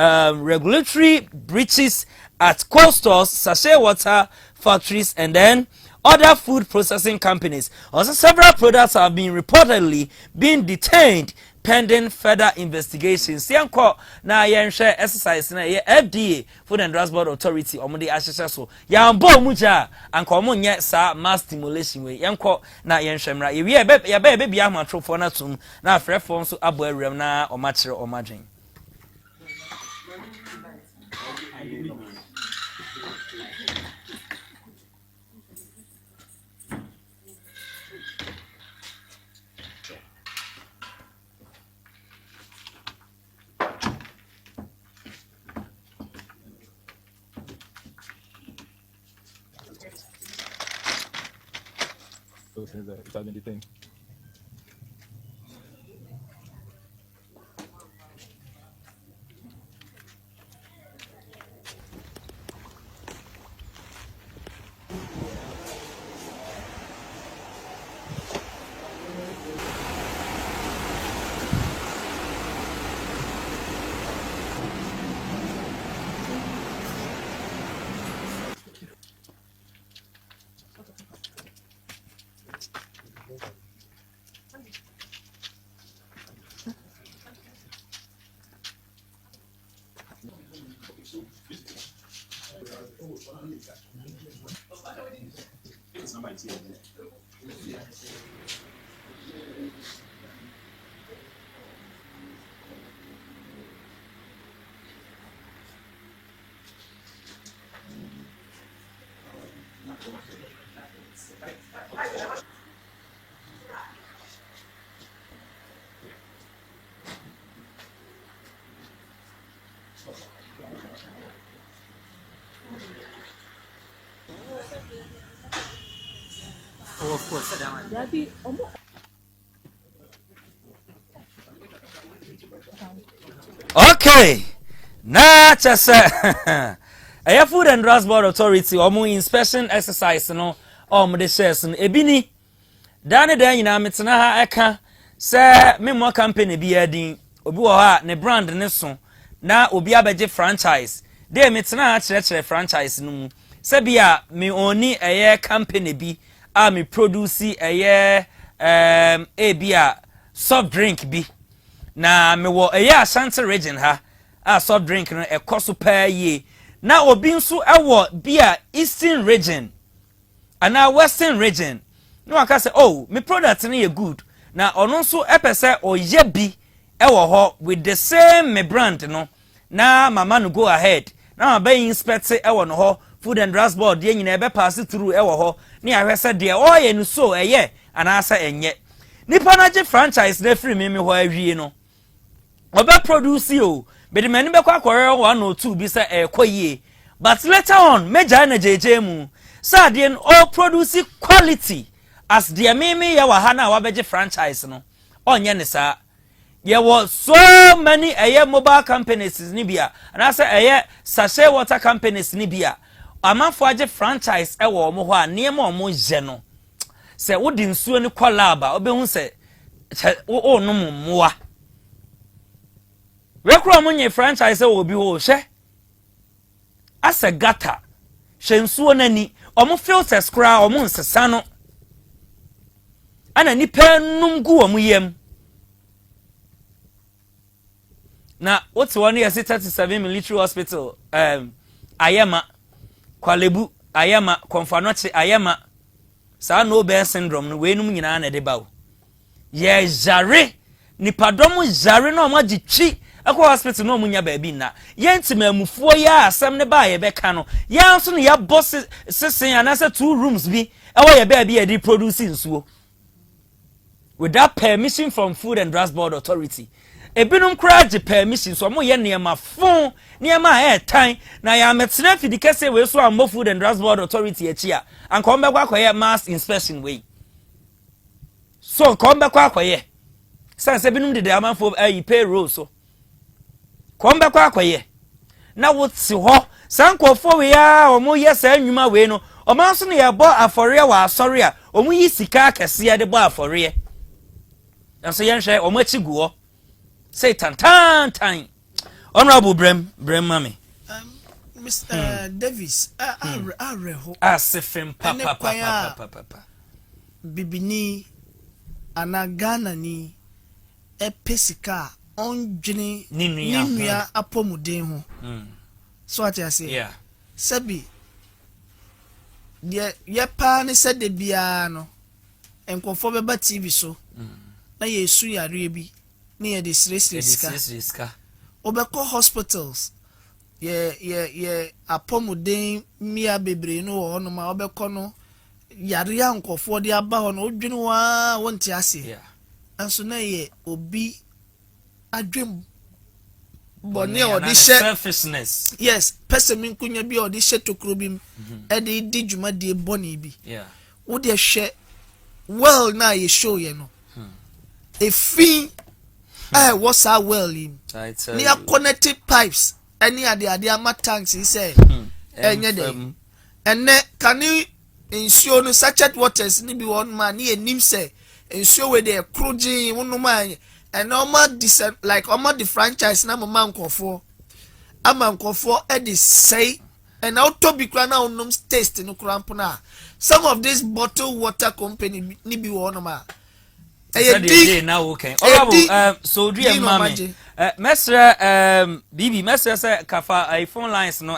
regulatory breaches at cold stores, sachet water factories, and then other food processing companies. Also, several products have been reportedly being detained pending further investigations. Sianko na share exercise na FDA, Food and Drugs Board Authority, omudi ashesha so. Yambo muja anko omo nye sa mass stimulation we. Yanko na yenhwemra. Ye be bia matrofo na tum na afrefo so abo awrem na omachire omadwen. Is that anything? Oh, of course. Okay. Na chasa. Air Food and Drugs Board Authority omo inspection exercise no the shares no ebini dane dan nyina metena ha eka se memo company bi adin obi wo ha ne brand ne so na obi abeje franchise de metena ha kire franchise no mu se bia me oni eye company bi a me produce eye bia soft drink bi na me wo eye Ashanti region ha a soft drink no ekoso pa ye na obi nso ewo bia Eastern region ana Western region no aka say oh me product no ye good na ono nso epese oye bi ewo ho with the same me brand no na mama no go ahead na ma be inspect ewo no ho Food and Drugs Board de nyina ebe pass through ewo ho na ahwese de oye no so eye ana asa enye nipa na je franchise na free me ho awie no oba produce o But the many be kwa 1 or 2 be say koye. But later on, major na JJ mu. Sa den all produce quality as the meme ya hana wabeje franchise no. Onye ne sa. There were so many mobile companies in Libya, and I say sachet water companies in Libya. A man for a franchise, a woman near more geno. Say, what didn't sue any collab, or be say, oh, no more. Recromonye franchise will be all she. As a gata, shen suonani, or mo feels a scra or moon sano. And a nipen num go muyem. Now, what's 1 year 37 military hospital? Ayama, Kwalebu, Ayama, Konfanoche, Ayama. Sa no bear syndrome, no way no mina na debao. Ye jare, ni padomu jare no maji chi. Ako hospital no munya baby na. Yenti me mufuo ya asem ne ba ye beka no. Ya nso ne ya boss sesen anasa 2 rooms bi. Ewo ye baby e di produce nsuo. Without permission from Food and Drugs Board Authority. Ebinum kra je permission so mo ye niema fon niema time na ya metena fidi kese we so am Food and Drugs Board Authority achi a anko mbekwa akoye mass inspection we so ko mbekwa akoye sense ebinum de amanfo payroll so ko mbekwa akoye na woti ho sankofo we ya omo ye sa anwuma we no omanso ne ye bo afore wa asore a omo yi sika akese ya de bo afore anso yen hwe omo achi guo say tan. Honorable Brem Mami. Mr. Davis, Asifim papa. Bibini anagana ni epesika onjini ninuya apomuden ho. So what I say? Yeah. Sabi ye pa ni se de bia no enkofo beba TV so. Na yesu yare bi near the Sriska. Obeko hospitals. Apomuden mia bebre no ono ma obeko no yare ankofo de aba ho no odwene wa wonte ase. Yeah. Anso na ye obi adwem bone odishe selfishness. Yes, person min kunya bi odishe tokro bi e de di dwuma de bone bi. Yeah. Wo de hwe well na ye show ye no. Efin what's our well in? Near connected pipes. Any of the ama tanks, he said. And then can you ensure no such waters? Nibi one man near Nimse. Ensure where they are cruising, one man. And normal like almost the franchise number man for. A man for Eddie say. And auto be crana on them taste in Ukrampuna. Some of this bottled water company nibi one man. Now okay. Honorable so do you mami Mesra Bibi Mesra say kafa phone lines no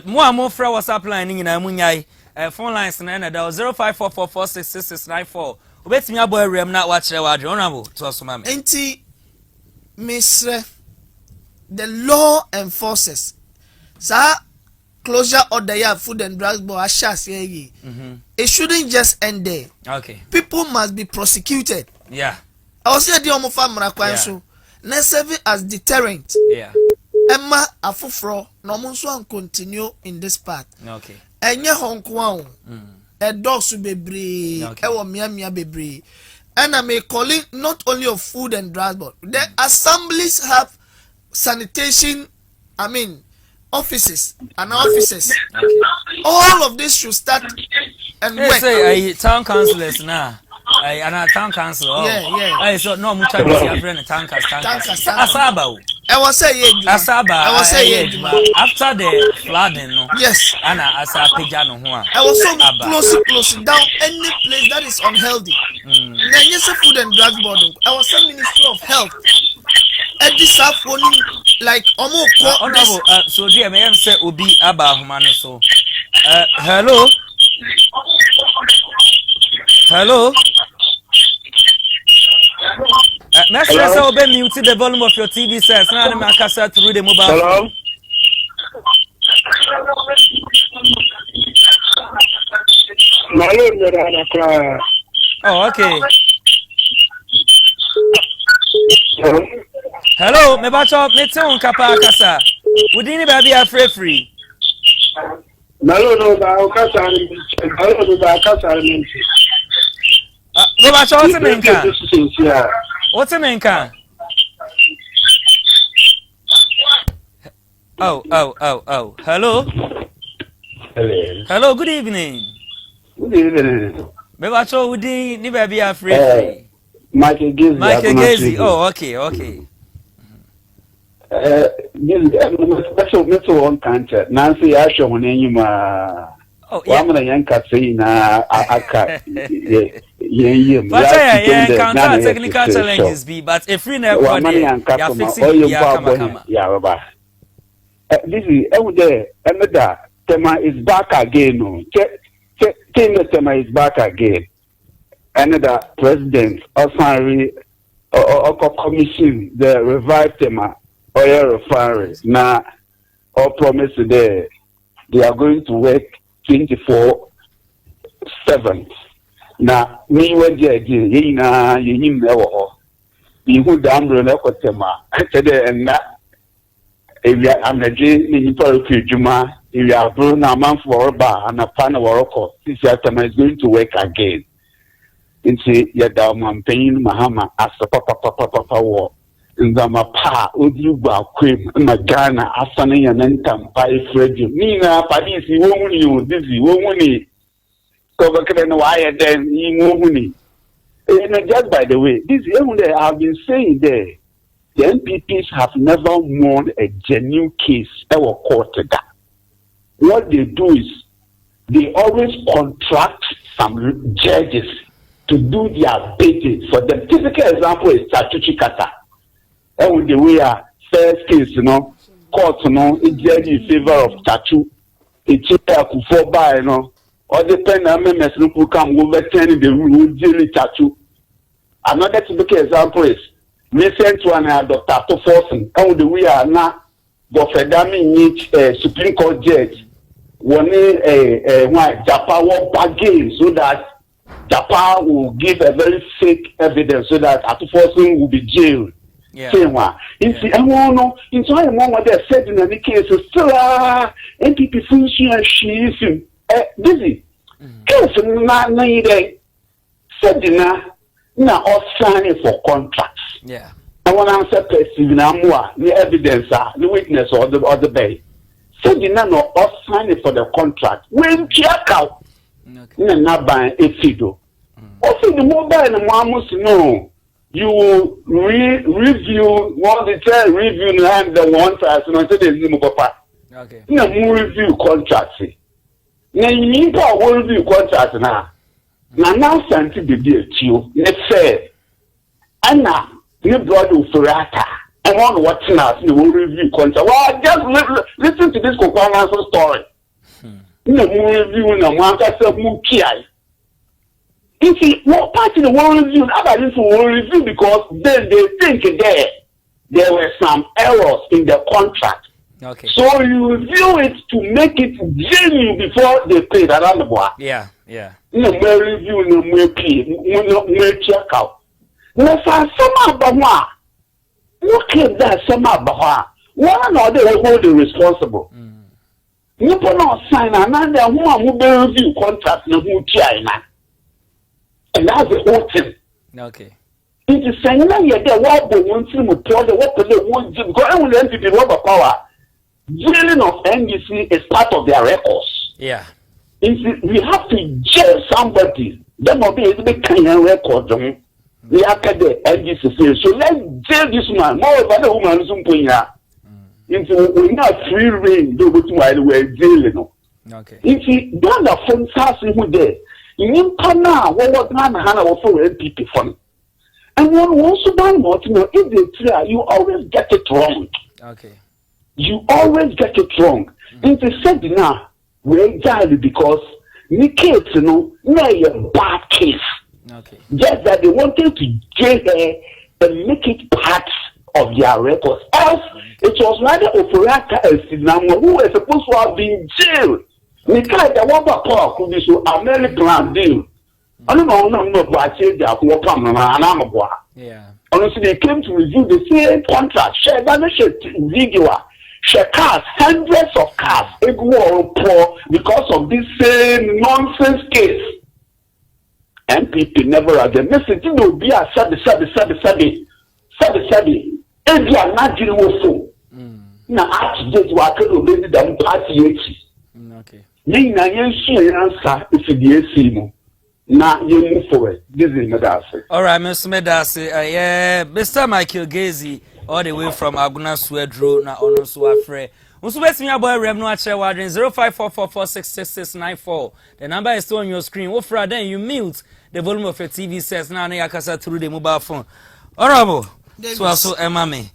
mo fra WhatsApp line ni na munyai phone lines na na 0544466694 obetimi abo awrem na wa kire wa honorable to so mami enti Mesra the law enforcers sa closure order ya Food and Drugs Board ashas ye. It shouldn't just end there. Okay. People must be prosecuted. Yeah. I was here the omofa mrakwan so na serve as deterrent. Yeah. Emma afufro no mo so continue in this part. Okay. Enye honko an. E dosu bebre, e wo mia bebre. And I'm calling not only of Food and Drugs Board. The assemblies have sanitation, offices and offices. Okay. All of this should start and work. Say town councillors now. And town council. Yeah. So no much time to friend town council. Asaba. I was saying after the flooding, no. Yes. And Asapejano. I was so closing down any place that is unhealthy. Then yes, Food and Drugs Board. I was the Minister of Health. And this only like almost honorable so dear may say Obi Abba Humano so hello next say obey mute the volume of your TV set now I'm cassette through the mobile phone. Hello. Oh okay. Hello, me bacho me te on kapa kasa. Wudini ba bia free. No, ba kasa ni. No, ba kasa ni. Me bacho what's menka? What's menka? Oh. Hello. Hello, good evening. Good evening. Me bacho wudi ni ba bia free. Michael Gizzi. Oh, okay. That's one cancer. Nancy Asher when you oh, yeah. I'm going to say na aka counter technical challenges be but if free na for ya fixing ya kama. This is every another Tema is back again. No. Tema is back again. Another president also commission the revived Tema oil refinery. Now, all promise there they are going to work 24/7. Now, me what you na you know you damn run up with Tema. And that I'm a Juma. If you are blown a month for a bar and a pan of Oracle, this Tema is going to work again. Into Yadam paying Mahama as a papa war. In the Mapa, Uduba, Quim, Magana, Asani, and Entam, by Freddy. Nina, Padisi, woman, Dizzi, woman, Cover wire then, woman. And just by the way, this I have been saying there, the MPPs have never won a genuine case ever courted. What they do is they always contract some judges to do their bidding for them. Typical example is Tatuchi Kata. And with the way first case, court, it judge in favor of Tatu. It's for buy, or the pen amendments who come overturning the rule, daily Tatu. Another typical example is recent one, Dr. Toforson. And with the way now, Dr. Dami Supreme Court judge, one Japan will bargain so that Japan will give a very fake evidence so that Atoforson will be jailed. Yeah. And one in time what they said in the case is still MPP function and she is busy. Case not needed said now all signing for contracts. Yeah. I want to answer question the evidence the witness or the bay. Said no all signing for the contract. When check out not buying a fido. Also the mobile and mamus no. You will review what they tell review and the one person I said there's papa. Okay. No more review contracts. Now you need to review contracts now. Now something to be a chill. Let's say Anna, your brother Furata. I want watching us, you will review contract. Well, just listen to this Kokwana story. No more review no one can say Mukiai. You see, what part of the world review, others will review because then they think there were some errors in the contract. Okay. So you review it to make it genuine before they pay that on the board. Yeah. No more review, no more pay, no more check out. Now, some about what came that some about one or they will hold you responsible. You put no sign another one who will review contract no who China. And that's the whole thing. Okay. It is saying that you're there, what they want to report, what they want to do, because I want them to be rubber power. Drilling of NDC is part of their records. Yeah. We have to jail somebody. There must be a big kind of record. We have to the NDC. So let's jail this man. Moreover, the woman is going into we have free reign, do what we're jailing. Okay. If you don't have phone passing who there. In Pana, what was not hana for MPP fund. And one wants to buy more to know if they try, you always get it wrong. Okay. You always get it wrong. And they said now, we're died because the case, no a bad case. Okay. Just that they wanted to jail her and make it part of their records. Else, it was rather Operaka and Sinamo who were supposed to have been jailed. Because the one that could be so American deal. I don't know, but I say that what come and I'm a boy. Yeah. Honestly, they came to review the same contract. Share that video. Share cars, hundreds of cars, poor because of this same nonsense case. MPP never again. Listen, you know, be a sabi. Every another was na accident wa ke do be da party echi. Okay. Ni na yen su answer if the AC no. Na you move forward. This is another answer. All right, Mr. Medasi. Yeah, Mr. Michael Gazy all the way from Aguna Swedro na ono so afre. Unso betimi aboy rem no achire wadren 0544466694. The number is still on your screen. Wofra then you mute the volume of your TV sets now na yakasa through the mobile phone. Honorable. So also emame.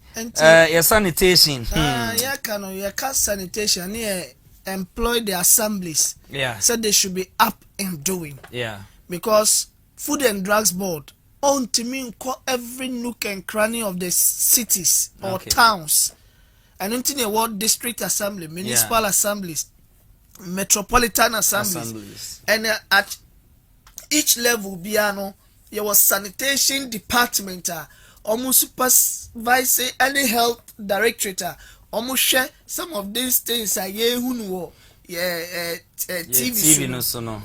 Your sanitation. Yeah, can you sanitation here employ the assemblies. Yeah. Said they should be up and doing. Yeah. Because Food and Drugs Board own to me every nook and cranny of the cities or towns. And until a ward district assembly, municipal assemblies, metropolitan assemblies. And at each level, Biano, there was sanitation department, almost supervise any health directorate, almost share some of these things. TV no so no.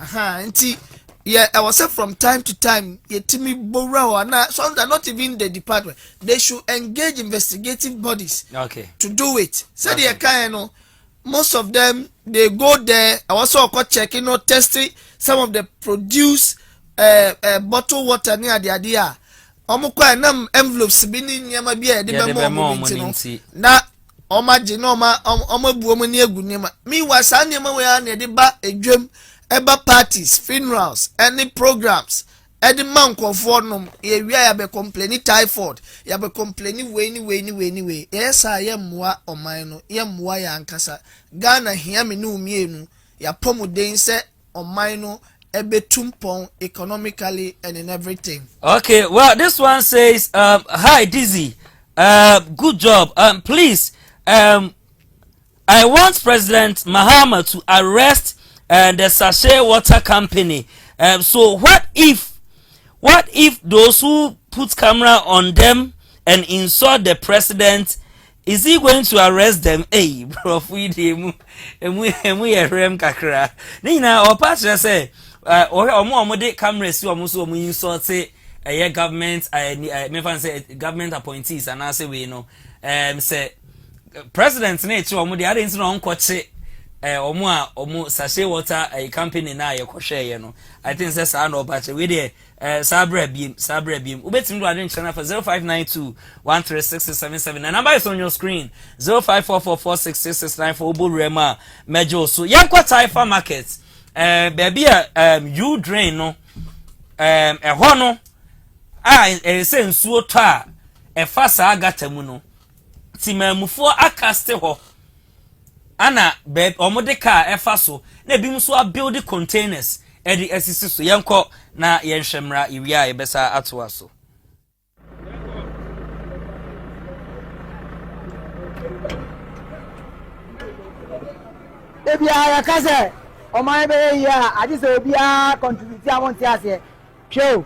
Yeah, I was said from time to time, Timmy Bora and some are not even the department. They should engage investigative bodies to do it. So they kind most of them they go there. I also got checking or testing some of the produce bottled water near the idea. Omukwa nam envelopes bini nyama bia de be mo na oma genoma oma buomo ni egu nyama mi wasa nyama we na de ba edwem eba parties funerals any programs edi mankofo nom ye wia ya be complain typhoid ya be complain we yes I moa oman no ye moa ya ankasa Ghana hia me no mienu ya pomuden se oman no ebetumpon economically and in everything. Okay, well this one says hi Dizzy, good job, please I want President Mahama to arrest the sachet water company. So what if those who put camera on them and insult the president, is he going to arrest them? Hey, prof, we emu rem kakra. Nina or pastor say omo de camera si omo so omo insult say government me fan say government appointees and I say we know say president na echi omo de adent na onkoche omo sachet water company na ye kohwe ye no I think say sa na obache we dey sabra biem ubetim do adent channel for 0592136677 the number is on your screen 0544466694 oborema mejo so yankwa Taifa market baby you drain no ho no say nsuo to a fa sa agata mu no timamufo akaste ho ana omode ka efa so na bi so build containers edi asisi so yenko na yenhwemra iwia ebesa atoa so ebi ya kaze oman be ya adi se obi a contribute amount ase show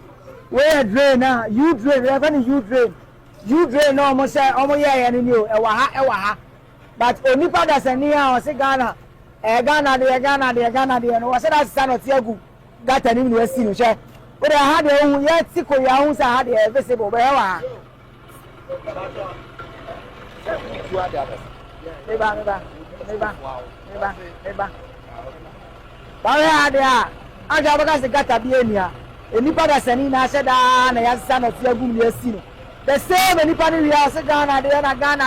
we drain na you drain even you drain no mo say omo ye ni o e wa ha but onipa da sani a o se Ghana Ghana de no se da stand ot egu gata ni no asi no she we dey ha de hu ye ti ko ya hu sa ha de visible be wa eba bawe ade a aja baka se gata bi enia enipa da sani na se da na ya stand ot egu ni asi no the same enipa ni ya se Ghana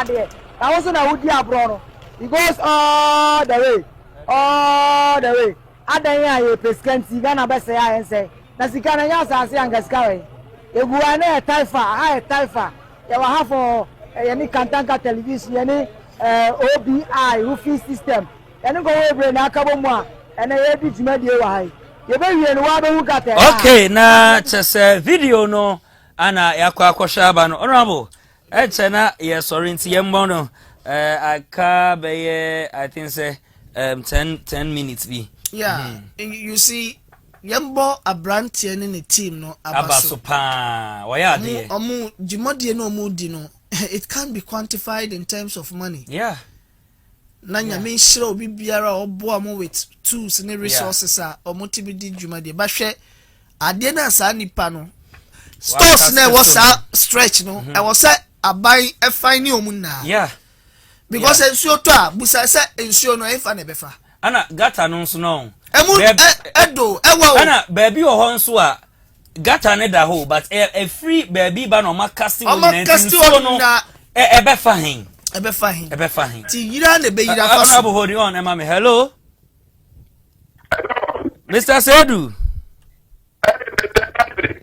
de I also know who abroad. It goes all the way. Adanya ye peskanti Ghana be say I say. Na sika na nya asase angaska we. Egua na Taifa. Ya wa ha for any Kantanka television any OBI roofing system. Any go we brain akabo mu a ene ye di juma die wa hai. Ye be wie no wa be hu kata. Okay, na chese video no ana yakwa akwashaba no honorable Echena yes orinti yembono aka beye I think say 10 minutes be. Yeah. You see yembo abrantie ne team no abaso pa waya de omu jimodie no omu di no it can't be quantified in terms of money. Yeah. Nanya me shira obi biara obo am with tools and resources a omo bi di jumadi ba hwe ade na sa nipa no stores na was a stretch no e was abai e fine omu na. Yeah. Because ensuo to a busa se ensuo no e fa na be fa. Ana gata no nso no. Emu edo ewa o. Ana baby wo ho nso a gata ne da ho but a free baby ba no makasi wo no e be fa hin. Ebe fahin. Ti yira na be yira fa. Honorable hold on, Emma me. Hello. Mr. Sedu.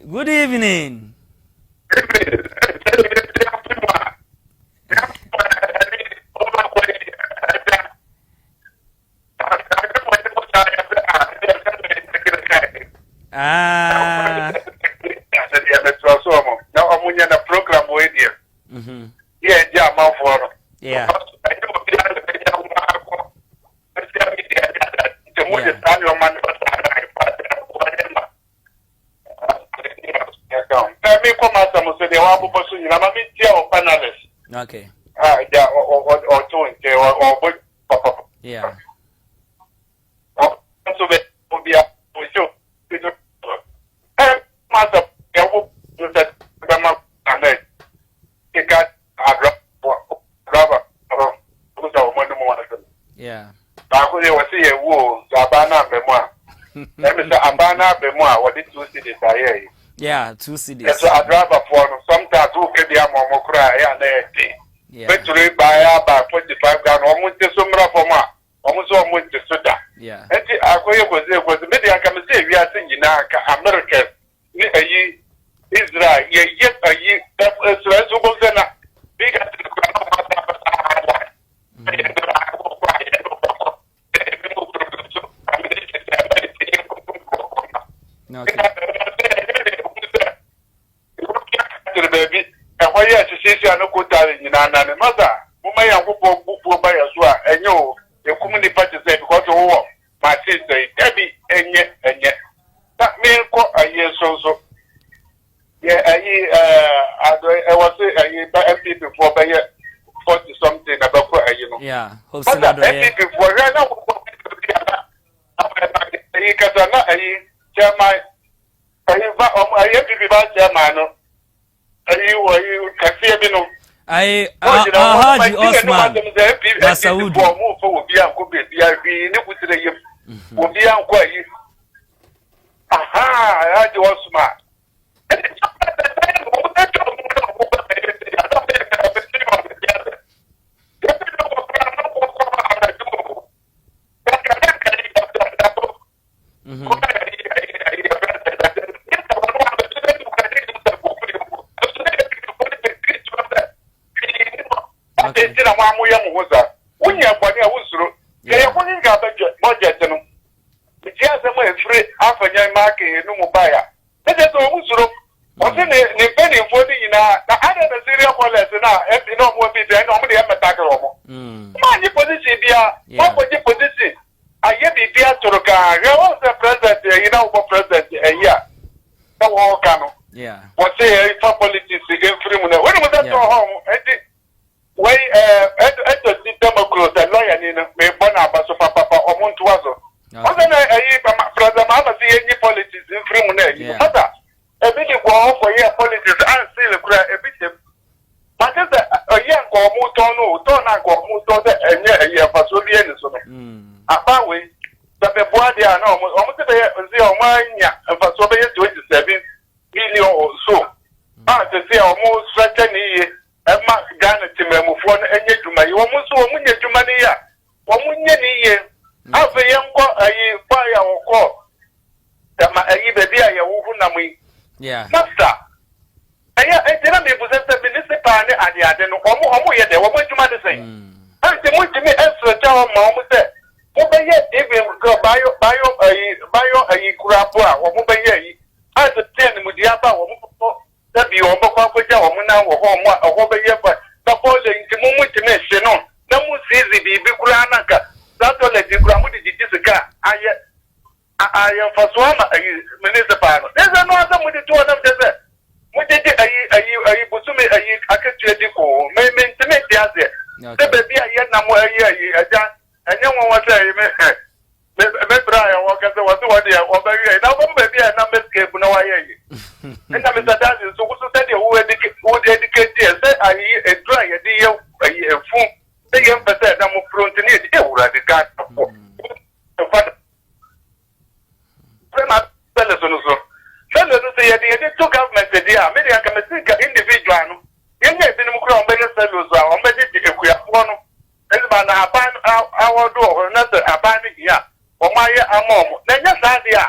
Good evening. Yeah. Okay. Yeah. Yeah. Bakule wasi ye wo abana bemwa. Let abana bemwa what 2 cities are. Yeah, 2 cities. Yes, I drive for sometimes who can be a momokra and a but to buy about 45 gun almost sumra for ma almost almost the soda. Yeah. And I was the media can say we are singing America, Israel, yet a year that's bigger. Baby, and why you see no good darling in an mother, who may have book by as well, and you, the community party say because of war, my sister, Debbie, and yet, that means a year so. Yeah, I was a MP before by 40 something about you know. Yeah, hope so. MP before right now, Haji Osman Masaud. Haji Osman. Yeah. What say for politics again free money? When was that home? Why the Democrat and lawyer in me bona baso papa or Montuazo. Wasn't brother Mama see any politics in free money? Mother, a bit go off for year politics and still a bit. But a young go mutono, don't go muto and year for so the end. About way, but the body are almost and for so 27 million or so. To say almost certainly a mark Ghana to me for any to my almost so many to money. 1 million year. Half a young fire or call. That my baby, I will me. Yeah. Master. I didn't be possessed municipal and the other no more yet. They were going to matter say. I said, what to me answer tell mom said. Over yet, even go bio a crapua or mobile ye. As a 10 with the upper that be over or now or home or over here, but supposing the moment to mention on. No more easy be Granaka. That's all the Grammudi Jessica. I am for Swama one was saying, I walk as I was one day, or baby, now one baby, and I'm escape no I. And I'm Mr. Dazzy, so what's the who educate you? Say, I a dry a deal, a fool. They emphasize I'm prone to need you, the guy. Send us to say, the two governments, the American individual. You may be more on better sellers or better if we are one. And about our door, another abandoned here. Or my mom, then just idea.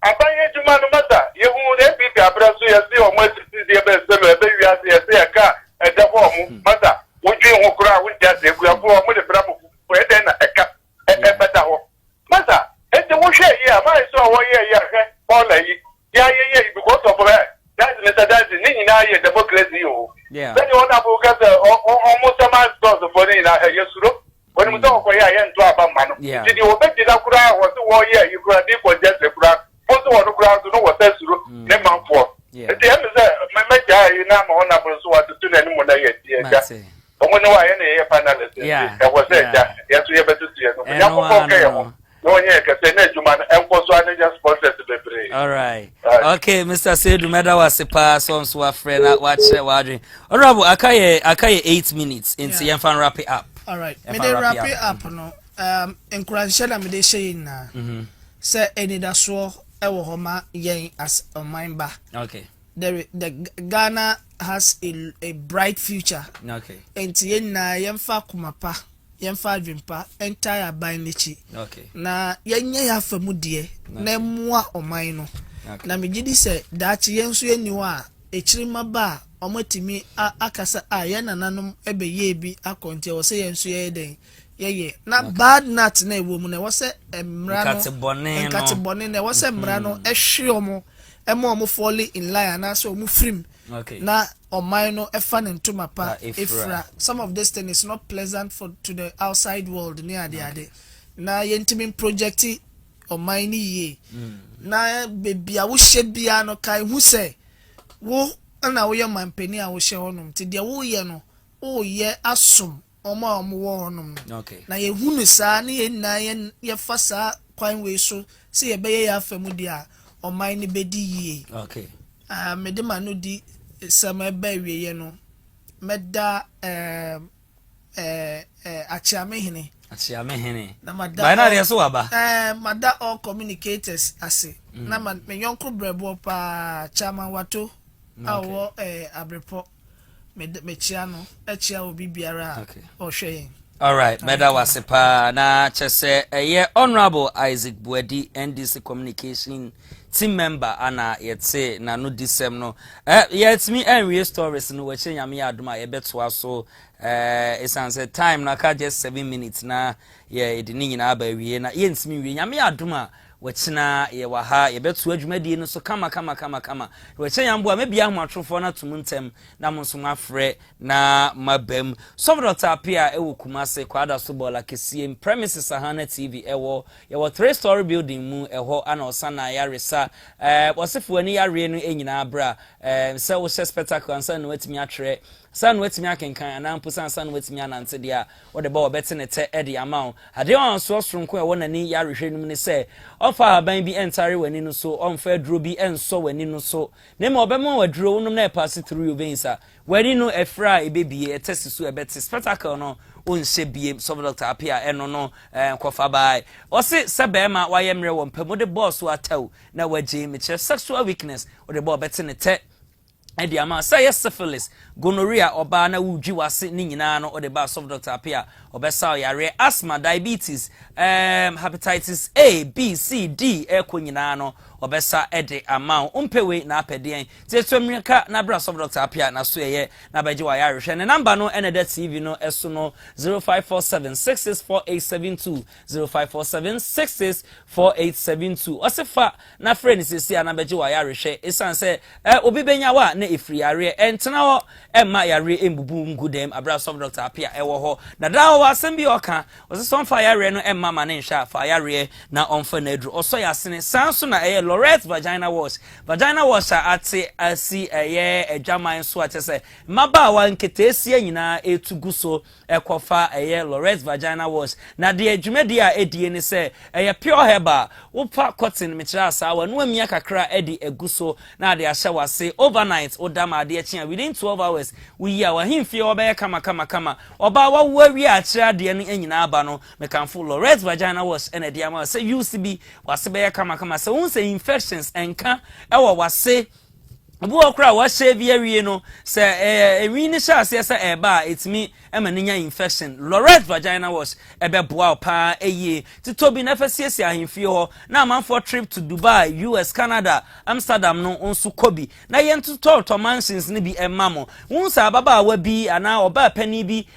I buy it to my mother. You won't be a brother, or much the best seller, baby, as they say a car at the home, mother. Would you walk around with that if we are poor with the brother? Where then a cup and a better home. Mother, and the wash, yeah, my soul, yeah, all yeah, because of that. That's Mr. Dazzy, Nina, democracy. Yeah. Then you want to get almost a man's daughter for the yes, when we don't go here and drop a man. Yeah. Did you obey the crowd or the war here? You could have for just the crowd. Also, want to crowd to know what that's never for. Yeah. At the end of the my you know, on up so what to do anymore yet. But when I any panelist, yeah, that was it. Yes, we have to see it. No, yeah, because they need to man and for so I just sponsored to be brave. All right. Okay, Mr. Sedu Meda was a pass on so a friend at watch Wadri. Honorable Akaye 8 minutes in see and wrap it up. All right. Me they wrap it up no. Encourage share me they say na. Say any da so e wo homa yen as a member. Okay. The Ghana has a bright future. Okay. Enti yen na yemfa kumapa. Yemfa adwempa entire ban nechi. Okay. Na yenye ya famu de na mua oman no. Na megidi se dachi yenso yeniwa echirima ba omatimi akasa yen nananom ebeye bi akonte wo se yenso ye den ye na bad nut na ewo mu na wo se emra no nkate bone na wo se emra no ehwe omo emo fall in line na so omo frim. Okay. Na oman no efa ne ntoma pa ifra. Some of this thing is not pleasant to the outside world near the ade. Na yentimi project oman ni ye. Na baby a wo hye bia no kai hu se wo na wo ye mampani a wo hye honum ti de wo ye no wo ye asom omo wo honum. Okay. Na ye hu no sa na ye na ye fa sa kwan we so se ye beye ya afamu dia oman ni bedi ye. Okay. Mede manu di sama ba wiye no meda achiamehene na mada na so aba mada all communicators ase na me yonko brebo pa chama wato awo abrepo me chia no achia obi biara o hwe. All right, meda wasepa na chese honorable Isaac Buedi NDC communication team member ana yetse na no disem no yet me and stories no we chen yame aduma ye beto aso esanse time na ka just 7 minutes na ye edini nyina ba wie na ye ntimi wie yame aduma wachina ye waha ye beto adwumadi no so kama we chen yambo amebia ahmatofo na tumuntem na monso mafre na mabem somebody tapia ewo kumase kwada so bola kesie premises hana TV ewo ye 3-story building mu eho ana osana ya resa wasefo ani ya re no enyina bra se wo spectacle ansa no watimi atwere san watimi akenkan anampo san watimi anante dia wo de ba obete ne te edi amount ade on so soronko e wona ni ya rehwe num ne se ofa aban bi entare wani no so onfa duro bi enso wani no so ne ma obema waduro num na pass through you bensa wani no efra ebebie etesi so ebete spectacle no onse biem so Dr. Apia eno no kofa bai o se sebema wayemre wo mpemo de boss wa taw na waje me che sexual weakness o de bo obete ne te edi ama say syphilis gonorrhea oba na wudwi wase ni nyina no ode ba of Dr. Apia obesa yare asthma diabetes hepatitis A B C D nyina no obesa ede ama umpewe na apedien tieto mrika na bra of Dr. Apia na so ye na baje wa yare hwe ne number no enede TV no eso no 0547664872 0547664872 osefa na friend sisi na baje wa yare hwe esan se obi benya wa na efri yare entena ho emma yare embubu ngudem abra som Dr. Apia ewo ho na da wa asem bi oka wose som fa yare no emma ma ne nhwa fa yare na onfa na adru oso yasene sanso na Lorette vagina wash ate asi adwaman so atese maba wa nketesia nyina etugu so ekofa Lorette vagina wash na de adwumadi a edie ne se pure herbal wopa cotton metra asa wa no amia kakra edi eguso na de ahye wase overnight odama de achia within 12 hours we ya wa himfie oba kama oba wa wawi achira de no anyina aba no mekanfo Lorette vagina wash ene de ama say used to be wase be kama say won say infections enka ewo wase Abu okra wa shave awie no se ewi ni sha se eba etimi emaninya infection Lorette vagina wash ebeboa pa eye titobi na fasiesie ahemfie ho na amanfo trip to Dubai US Canada Amsterdam no onsu kobi na yentu to mansions ni bi emamo wonsa baba wa bi ana oba pani bi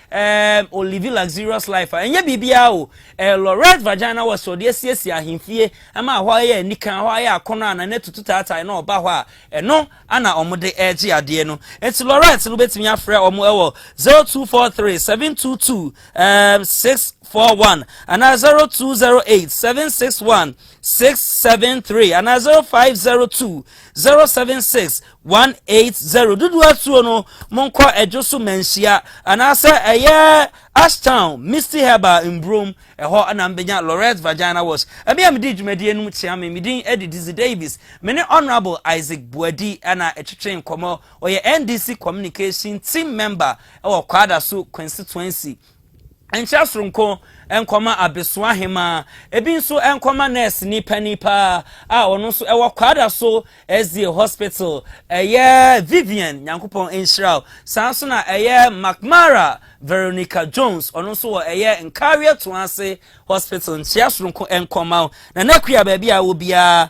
Olive luxurious life enye bibia o Lorette vagina wash so de siesie ahemfie ama ho ye nikan ho ya akono na netutu tata na oba ho a eno ana omude eji ade no enti Lorette no betimi afre omo ewo 0243-722-641 and 0208-761-673 and 0502-076-180 dudu atuo no monko ejoso manhia anasa Ashtown Misty Herbal in Broom eho anambenya Lorette vagina wash abi am di dwumadi enum tia me midin Dizzi Davis mene honorable Isaac Buadi ana etwetwe nkomo oye NDC communication team member ewo kwada so constituency enchasronko enkoma abeswa hema ebi nso enkoma nurse nipa a ono nso ewo kwada so SDA hospital Vivian Nyankopon Enshraw sanso na McMara Veronica Jones ono nso wo Nkaria Toase hospital enchasronko enkoma na nakua ba bia wo bia